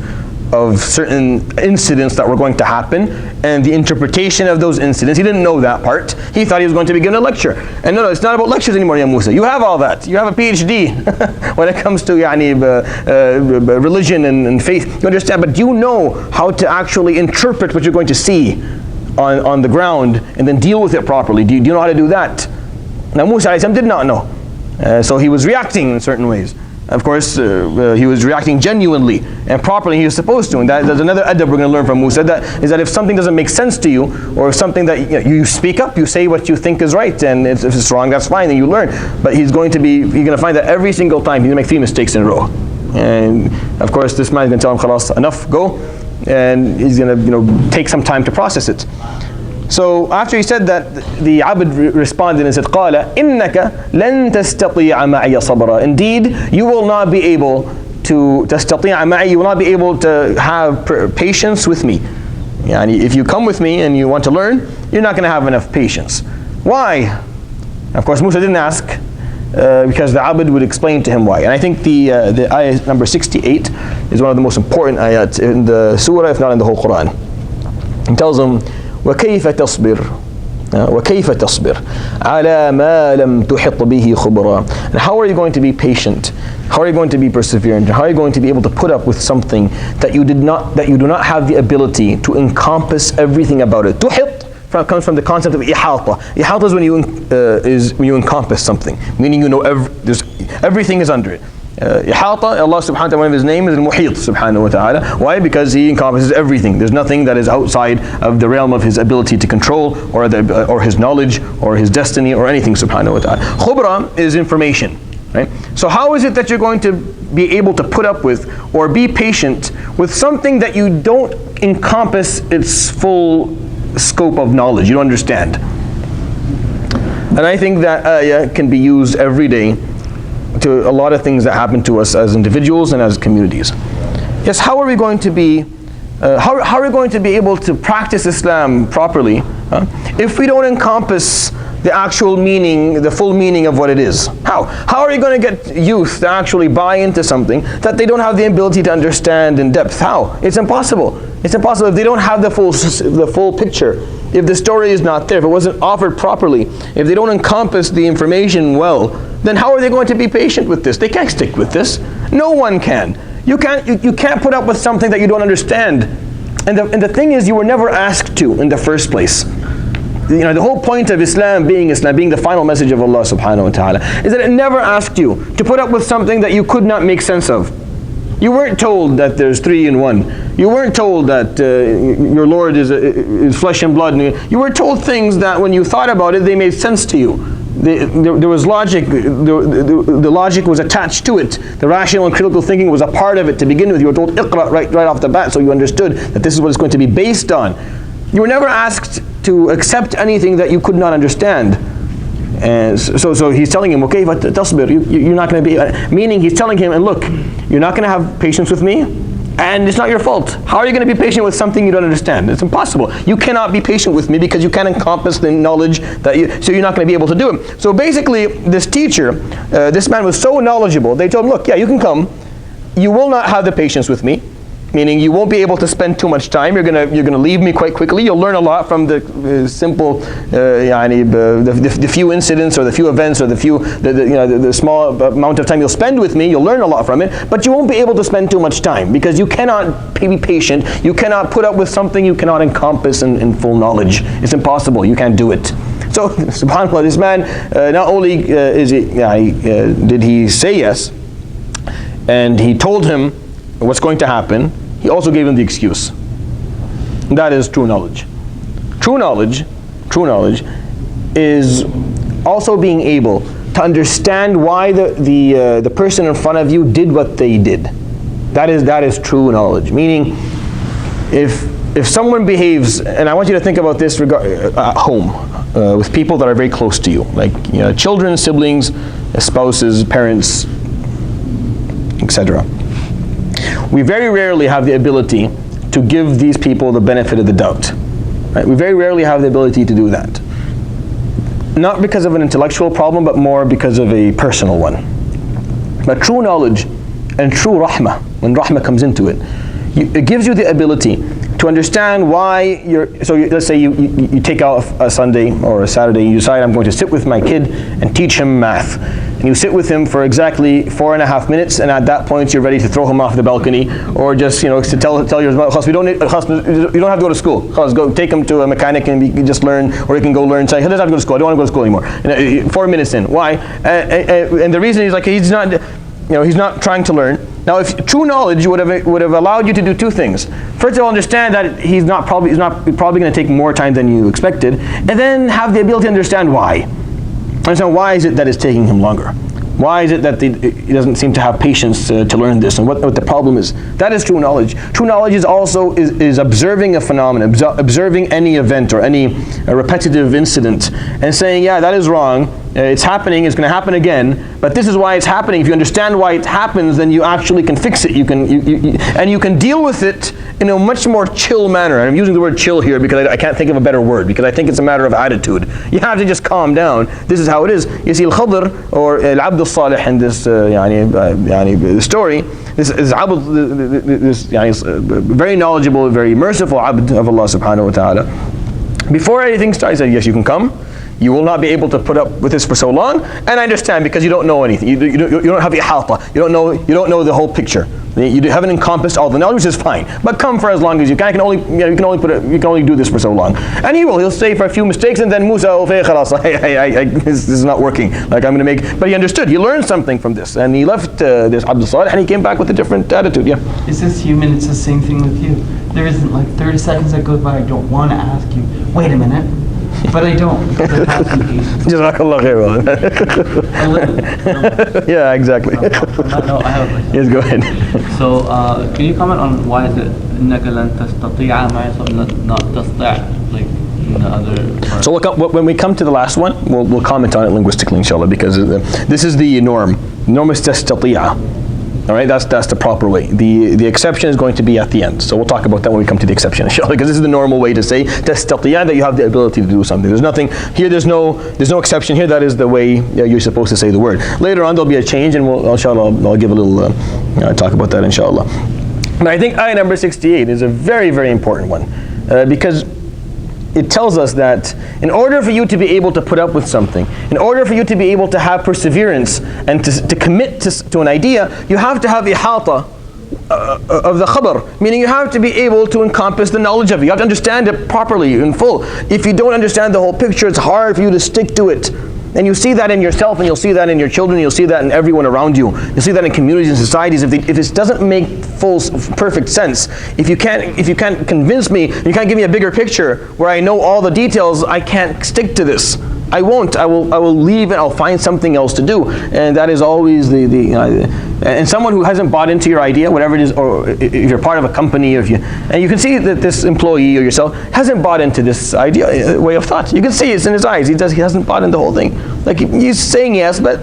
of certain incidents that were going to happen and the interpretation of those incidents. He didn't know that part. He thought he was going to be given a lecture. And no, it's not about lectures anymore, ya Musa. You have all that. You have a PhD when it comes to religion and faith. You understand, but do you know how to actually interpret what you're going to see on the ground and then deal with it properly? Do you know how to do that? Now Musa did not know. So he was reacting in certain ways. Of course, he was reacting genuinely and properly. He was supposed to. And there's another adab we're going to learn from Musa, is that if something doesn't make sense to you, or if something that you speak up, you say what you think is right, and if it's wrong, that's fine, and you learn. But you're going to find that every single time he's going to make 3 mistakes in a row. And of course, this man is going to tell him, "Khalas, enough, go." And he's going to take some time to process it. So after he said that, the Abd responded and said, قال إنك لن تستطيع معي صبرا. Indeed, you will not be able to تستطيع معي. You will not be able to have patience with me. If you come with me and you want to learn, you're not going to have enough patience. Why? Of course, Musa didn't ask, because the Abd would explain to him why. And I think the ayah number 68 is one of the most important ayat in the surah, if not in the whole Quran. It tells him, وكيف تصبر على ما لم تحط به خبرا. And how are you going to be patient? How are you going to be perseverant? How are you going to be able to put up with something that you do not have the ability to encompass everything about it? تحط comes from the concept of ihata. Ihata is when you encompass something, meaning everything is under it. Ihata, Allah subhanahu wa ta'ala, one of his names is Al-Muhit subhanahu wa ta'ala. Why? Because he encompasses everything. There's nothing that is outside of the realm of his ability to control, or his knowledge, or his destiny, or anything subhanahu wa ta'ala. Khubra is information. Right? So how is it that you're going to be able to put up with or be patient with something that you don't encompass its full scope of knowledge? You don't understand. And I think that ayah can be used every day to a lot of things that happen to us as individuals and as communities. Yes, how are we going to be how are we going to be able to practice Islam properly if we don't encompass the actual meaning, the full meaning of what it is? How are you going to get youth to actually buy into something that they don't have the ability to understand in depth? How? It's impossible. It's impossible if they don't have the full picture. If the story is not there, if it wasn't offered properly, if they don't encompass the information well, then how are they going to be patient with this? They can't stick with this. No one can. You can't put up with something that you don't understand. And the thing is, you were never asked to in the first place. The whole point of Islam being the final message of Allah subhanahu wa ta'ala, is that it never asked you to put up with something that you could not make sense of. You weren't told that there's 3 in 1. You weren't told that your Lord is flesh and blood. You were told things that when you thought about it, they made sense to you. There was logic. The logic was attached to it. The rational and critical thinking was a part of it to begin with. You were told Iqra right off the bat, so you understood that this is what it's going to be based on. You were never asked to accept anything that you could not understand. And so he's telling him, okay, but tasbir, you're not going to be, meaning he's telling him, and look, you're not going to have patience with me, And it's not your fault. How are you going to be patient with something you don't understand? It's impossible. You cannot be patient with me because you can't encompass the knowledge that so you're not going to be able to do it. So basically, this teacher, this man was so knowledgeable, they told him, look, yeah, you can come. You will not have the patience with me, meaning you won't be able to spend too much time. You're gonna leave me quite quickly. You'll learn a lot from the simple, the few incidents or the few events or the small amount of time you'll spend with me. You'll learn a lot from it, but you won't be able to spend too much time because you cannot be patient. You cannot put up with something you cannot encompass in full knowledge. It's impossible. You can't do it. So, subhanAllah, this man not only did he say yes, and he told him what's going to happen, he also gave him the excuse. That is true knowledge. True knowledge is also being able to understand why the person in front of you did what they did. That is true knowledge. Meaning, if someone behaves, and I want you to think about this at home, with people that are very close to you, like children, siblings, spouses, parents, etc. We very rarely have the ability to give these people the benefit of the doubt. Right? We very rarely have the ability to do that. Not because of an intellectual problem, but more because of a personal one. But true knowledge and true rahmah, when rahmah comes into it, it gives you the ability to understand why let's say you take out a Sunday or a Saturday, you decide, I'm going to sit with my kid and teach him math. And you sit with him for exactly 4.5 minutes, and at that point you're ready to throw him off the balcony, or just to tell your husband, you don't have to go to school. Go take him to a mechanic and you can just learn, or he can go learn. Say, he doesn't have to go to school. I don't want to go to school anymore. 4 minutes in. Why? And the reason he's not trying to learn. Now, if true knowledge would have allowed you to do two things. First of all, understand that he's probably going to take more time than you expected, and then have the ability to understand why. Understand why is it that it's taking him longer? Why is it that he doesn't seem to have patience to learn this, and what the problem is? That is true knowledge. True knowledge is also observing a phenomenon, observing any event or any repetitive incident, and saying, yeah, that is wrong. It's happening. It's going to happen again. But this is why it's happening. If you understand why it happens, then you actually can fix it. You can deal with it in a much more chill manner. And I'm using the word chill here because I can't think of a better word, because I think it's a matter of attitude. You have to just calm down. This is how it is. You see, Al-Khadr or Al-Abd al-Salih in this story, this very knowledgeable, very merciful Abd of Allah subhanahu wa ta'ala. Before anything starts, he said, yes, you can come. You will not be able to put up with this for so long, and I understand because you don't know anything. You don't have ihata. You don't know the whole picture. You haven't encompassed all the knowledge, which is fine. But come for as long as you can. You can only do this for so long. And he'll say for a few mistakes, and then Musa will say, this is not working. Like I'm going to make. But he understood. He learned something from this, and he left this Abdul Salih, and he came back with a different attitude. Yeah. It's just human. It's the same thing with you. There isn't like 30 seconds that goes by. I don't want to ask you. Wait a minute. But I don't, because I have some patience. Jazakallah khair. Yeah, exactly. No, I have a question. Yes, go ahead. So, can you comment on why is it إنك لن تستطيع معي, so not تستطيع, like in the other part? So when we come to the last one, we'll comment on it linguistically, inshallah, because this is the norm. Norm is تستطيع. All right, that's the proper way. The exception is going to be at the end. So we'll talk about that when we come to the exception, inshallah, because this is the normal way to say تستطيع, that you have the ability to do something. There's nothing here. There's no exception here. That is the way you're supposed to say the word. Later on, there'll be a change, and inshallah, I'll give a little talk about that, inshallah. But I think ayah number 68 is a very, very important one, because it tells us that in order for you to be able to put up with something, in order for you to be able to have perseverance and to commit to an idea, you have to have ihata of the khabar, meaning you have to be able to encompass the knowledge of it. You have to understand it properly in full. If you don't understand the whole picture, it's hard for you to stick to it. And you see that in yourself, and you'll see that in your children, you'll see that in everyone around you. You'll see that in communities and societies. If it doesn't make perfect sense, if you can't convince me, you can't give me a bigger picture where I know all the details, I can't stick to this. I won't. I will leave and I'll find something else to do. And that is always and someone who hasn't bought into your idea, whatever it is, or if you're part of a company, and you can see that this employee or yourself hasn't bought into this idea, way of thought. You can see it's in his eyes. He hasn't bought into the whole thing. Like he's saying yes, but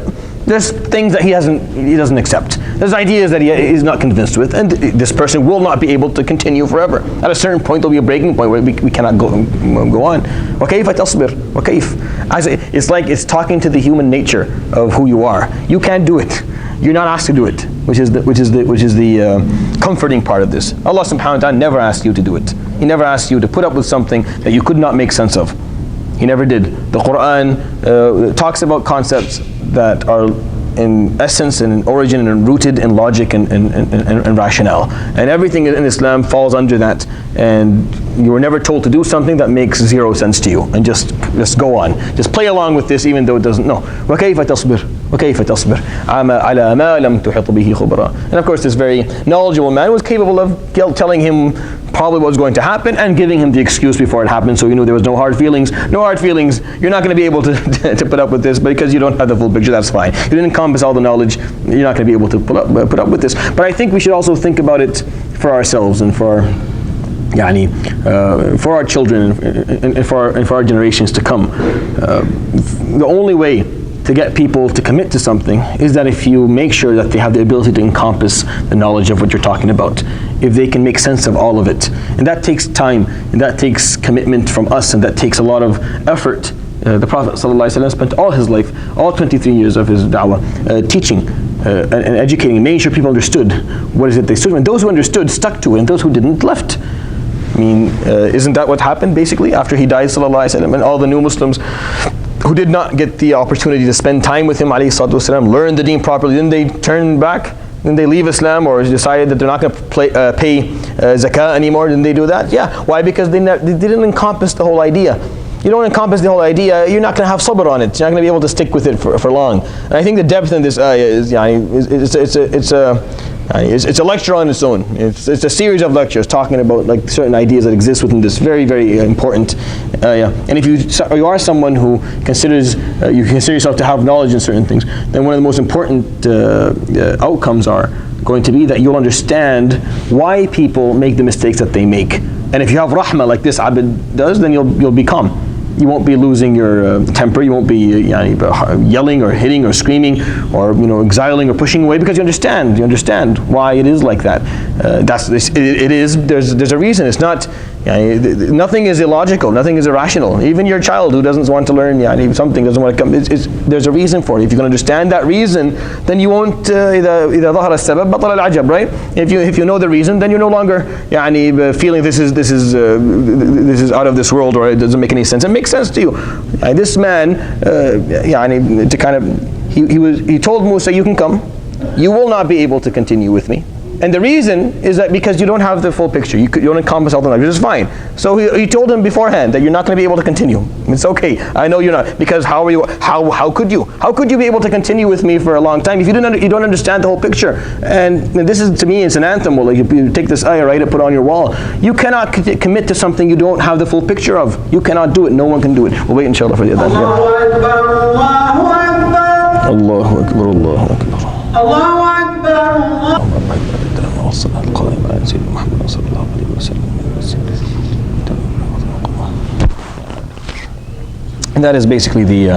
There's things that he doesn't accept. There's ideas that he is not convinced with, and this person will not be able to continue forever. At a certain point, there'll be a breaking point where we cannot go on. وَكَيْفَ تَصْبِرْ وَكَيْفَ. It's like it's talking to the human nature of who you are. You can't do it. You're not asked to do it, which is the comforting part of this. Allah subhanahu wa ta'ala never asked you to do it. He never asked you to put up with something that you could not make sense of. He never did. The Quran talks about concepts that are in essence and in origin and rooted in logic and rationale. And everything in Islam falls under that. And you were never told to do something that makes zero sense to you. And just go on. Just play along with this even though it doesn't. No. وَكَيْفَ تَصْبِرْ وَكَيْفَ تَصْبِرْ عَلَى مَا لَمْ تُحِطْ بِهِ خُبْرًا. And of course this very knowledgeable man was capable of telling him probably what was going to happen and giving him the excuse before it happened, so he knew there was no hard feelings. No hard feelings. You're not going to be able to put up with this, but because you don't have the full picture, that's fine. You didn't encompass all the knowledge, you're not going to be able to put up with this. But I think we should also think about it for ourselves and for our children and for our generations to come. The only way to get people to commit to something is that if you make sure that they have the ability to encompass the knowledge of what you're talking about, if they can make sense of all of it. And that takes time, and that takes commitment from us, and that takes a lot of effort. The Prophet ﷺ spent all his life, all 23 years of his da'wah, teaching and educating, and making sure people understood what is it they stood. And those who understood stuck to it, and those who didn't left. I mean, isn't that what happened basically after he died, ﷺ, and all the new Muslims who did not get the opportunity to spend time with him, ﷺ, learn the deen properly, then they turn back, then they leave Islam, or decided that they're not going to pay zakah anymore, then they do that? Yeah. Why? Because they didn't encompass the whole idea. You don't encompass the whole idea, you're not going to have sabr on it. You're not going to be able to stick with it for long. And I think the depth in this ayah is it's a lecture on its own. It's a series of lectures talking about like certain ideas that exist within this very, very important area. And if you are someone who considers you consider yourself to have knowledge in certain things, then one of the most important outcomes are going to be that you'll understand why people make the mistakes that they make. And if you have rahmah like this abid does, then you'll be calm. You won't be losing your temper. You won't be yelling or hitting or screaming or exiling or pushing away, because you understand. You understand why it is like that. It is. There's a reason. It's not. Nothing is illogical. Nothing is irrational. Even your child who doesn't want to learn something, doesn't want to come. There's a reason for it. If you can understand that reason, then you won't. إذا ظهر السبب بطل العجب, right? If you know the reason, then you're no longer feeling this is out of this world, or it doesn't make any sense. It makes sense to you. This man, he told Musa, you can come. You will not be able to continue with me. And the reason is that because you don't have the full picture, you don't encompass all the knowledge, which is fine. So he told him beforehand that you're not going to be able to continue. It's okay. I know you're not, because how could you? How could you be able to continue with me for a long time if you don't understand the whole picture? And this is, to me, it's an anthem. Well, like you take this ayah, write it, put it on your wall. You cannot commit to something you don't have the full picture of. You cannot do it. No one can do it. We'll wait inshallah for the Adnan. Allahu Akbar, Allahu Akbar. Allahu Akbar. And that is basically the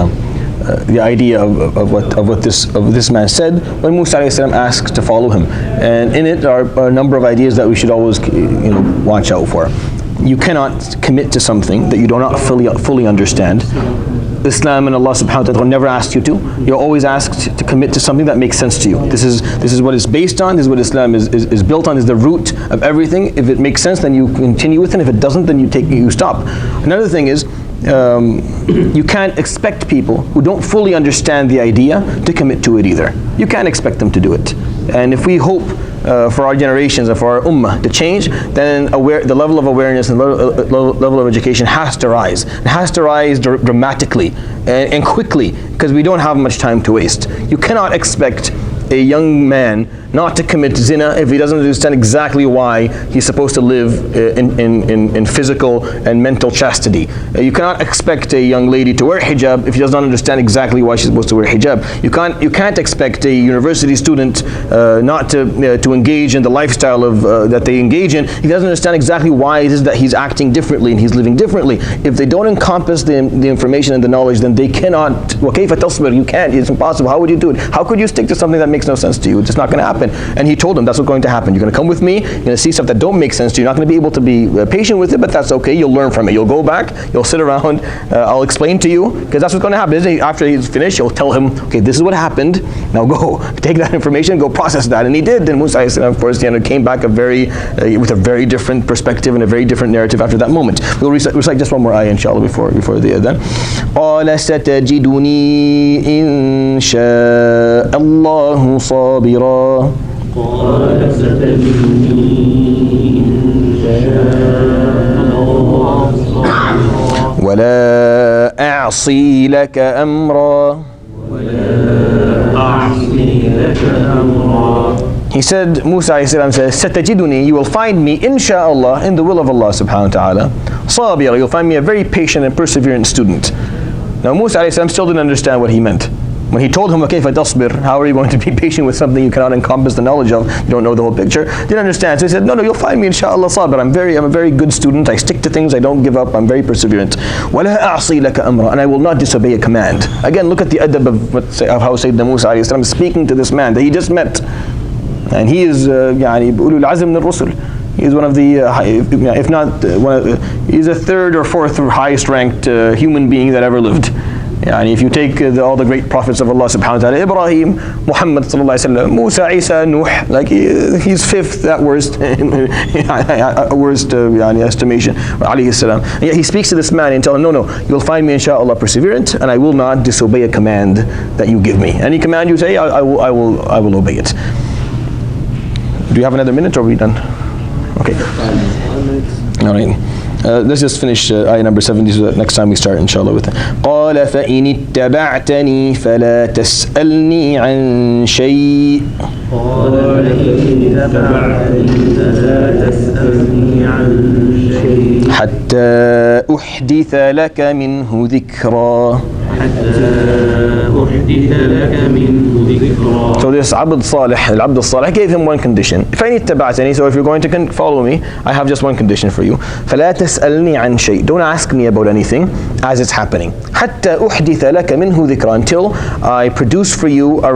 idea of what this man said when Musa asks to follow him. And in it are a number of ideas that we should always watch out for. You cannot commit to something that you do not fully understand. Islam and Allah subhanahu wa ta'ala never asked you to. You're always asked to commit to something that makes sense to you. This is what it's based on. This is what Islam is built on. Is the root of everything. If it makes sense, then you continue with it. If it doesn't, then you stop. Another thing is, you can't expect people who don't fully understand the idea to commit to it either. You can't expect them to do it. And if we hope for our generations and for our ummah to change, then the level of awareness and level of education has to rise. It has to rise dramatically and quickly, because we don't have much time to waste. You cannot expect a young man not to commit zina if he doesn't understand exactly why he's supposed to live in physical and mental chastity. You cannot expect a young lady to wear hijab if she does not understand exactly why she's supposed to wear hijab. You can't expect a university student not to engage in the lifestyle of that they engage in. He doesn't understand exactly why it is that he's acting differently and he's living differently. If they don't encompass the information and the knowledge, then they cannot. وَكَيْفَ تَصْبِرُ? You can't. It's impossible. How would you do it? How could you stick to something that makes no sense to you? It's just not going to happen. And he told him that's what's going to happen. You're going to come with me. You're going to see stuff that don't make sense to you. You're not going to be able to be patient with it, but that's okay. You'll learn from it. You'll go back. You'll sit around. I'll explain to you, because that's what's going to happen. After he's finished, you'll tell him, okay, this is what happened. Now go take that information, go process that. And he did. And Musa, of course, came back with a very different perspective and a very different narrative after that moment. We'll recite just one more ayah, inshallah, before the adhan. قَالَ سَتَجِدُنِي إِن شَاءَ اللَّهُ صَابِرًا قال ستجدني إن شاء الله صابرا ولا أعصي لك أمرا. He said, Musa says, Satajiduni, you will find me, insha'Allah, in the will of Allah subhanahu wa ta'ala. Sabira, you'll find me a very patient and perseverant student. Now Musa still didn't understand what he meant. When he told him, وَكَيْفَ تَصْبِرْ, how are you going to be patient with something you cannot encompass the knowledge of? You don't know the whole picture. Didn't understand. So he said, no, you'll find me insha'Allah sabir. I'm a very good student. I stick to things. I don't give up. I'm very perseverant. وَلَا أَعْصِي لَكَ أَمْرًا, and I will not disobey a command. Again, look at the adab of how Sayyidina Musa is speaking to this man that he just met. And he is أولو العزم من الرسل. He is one of the, if not he's a third or fourth highest ranked human being that ever lived. And if you take all the great prophets of Allah subhanahu wa ta'ala, Ibrahim, Muhammad sallallahu alayhi wa sallam, Musa, Isa, Nuh, like he's fifth at worst, estimation, alayhi salam. And yet he speaks to this man and tells him, no, you'll find me inshaAllah perseverant, and I will not disobey a command that you give me. Any command you say, I will obey it. Do you have another minute, or are we done? Okay. All right. Let's just finish ayah number 70 so that next time we start inshallah with it. قال فإن اتبعتني فلا تسألني عن شيء. قال إن اتبعتني فلا تسألني عن شيء حتى أحدث لك منه ذكرا. So this Abd Salih gave him one condition. فإن اتبعتني, so if you're going to follow me, I have just one condition for you. فلا تسألني عن شيء. Don't ask me about anything as it's happening. حتى أحدث لك منه ذكرا, until I produce for you a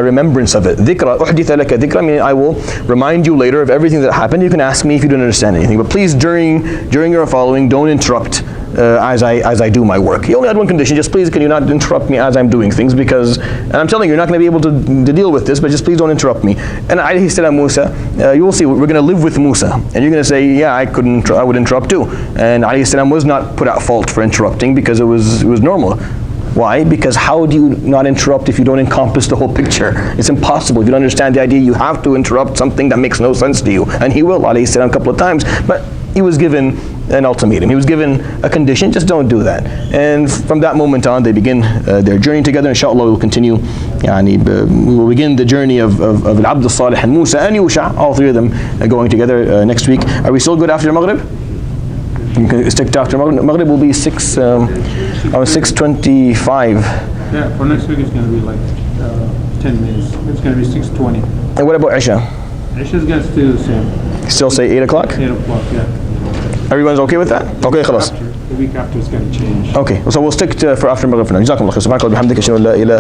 remembrance of it. ذكرى أحدث لك ذكرى, meaning I will remind you later of everything that happened. You can ask me if you don't understand anything, but please during your following, don't interrupt as I do my work. He only had one condition: just please can you not interrupt me as I'm doing things, because, and I'm telling you, you're not going to be able to deal with this, but just please don't interrupt me. And alayhi salam Musa, you will see, we're going to live with Musa, and you're going to say, yeah, I would interrupt too. And alayhi salam was not put at fault for interrupting, because it was normal. Why? Because how do you not interrupt if you don't encompass the whole picture? It's impossible. If you don't understand the idea, you have to interrupt something that makes no sense to you. And he will, alayhi salam, a couple of times. But he was given an ultimatum. He was given a condition: just don't do that. And from that moment on, they begin their journey together. Inshallah, we'll continue. We will begin the journey of Abd Salih and Musa and Yusha, all three of them going together next week. Are we still good after Maghrib? You can stick to after Maghrib. Maghrib will be 6:25. Yeah, for next week it's going to be like 10 minutes. It's going to be 6:20. And what about Isha? Isha's going to stay the same. Still say 8 o'clock? 8 o'clock, yeah. Everyone's okay with that? Okay, خلاص. The week after it's going to change. Okay, so we'll stick to for after Maghrib for now. جزاكم الله خير. سبحانك اللهم وبحمدك أشهد أن لا إله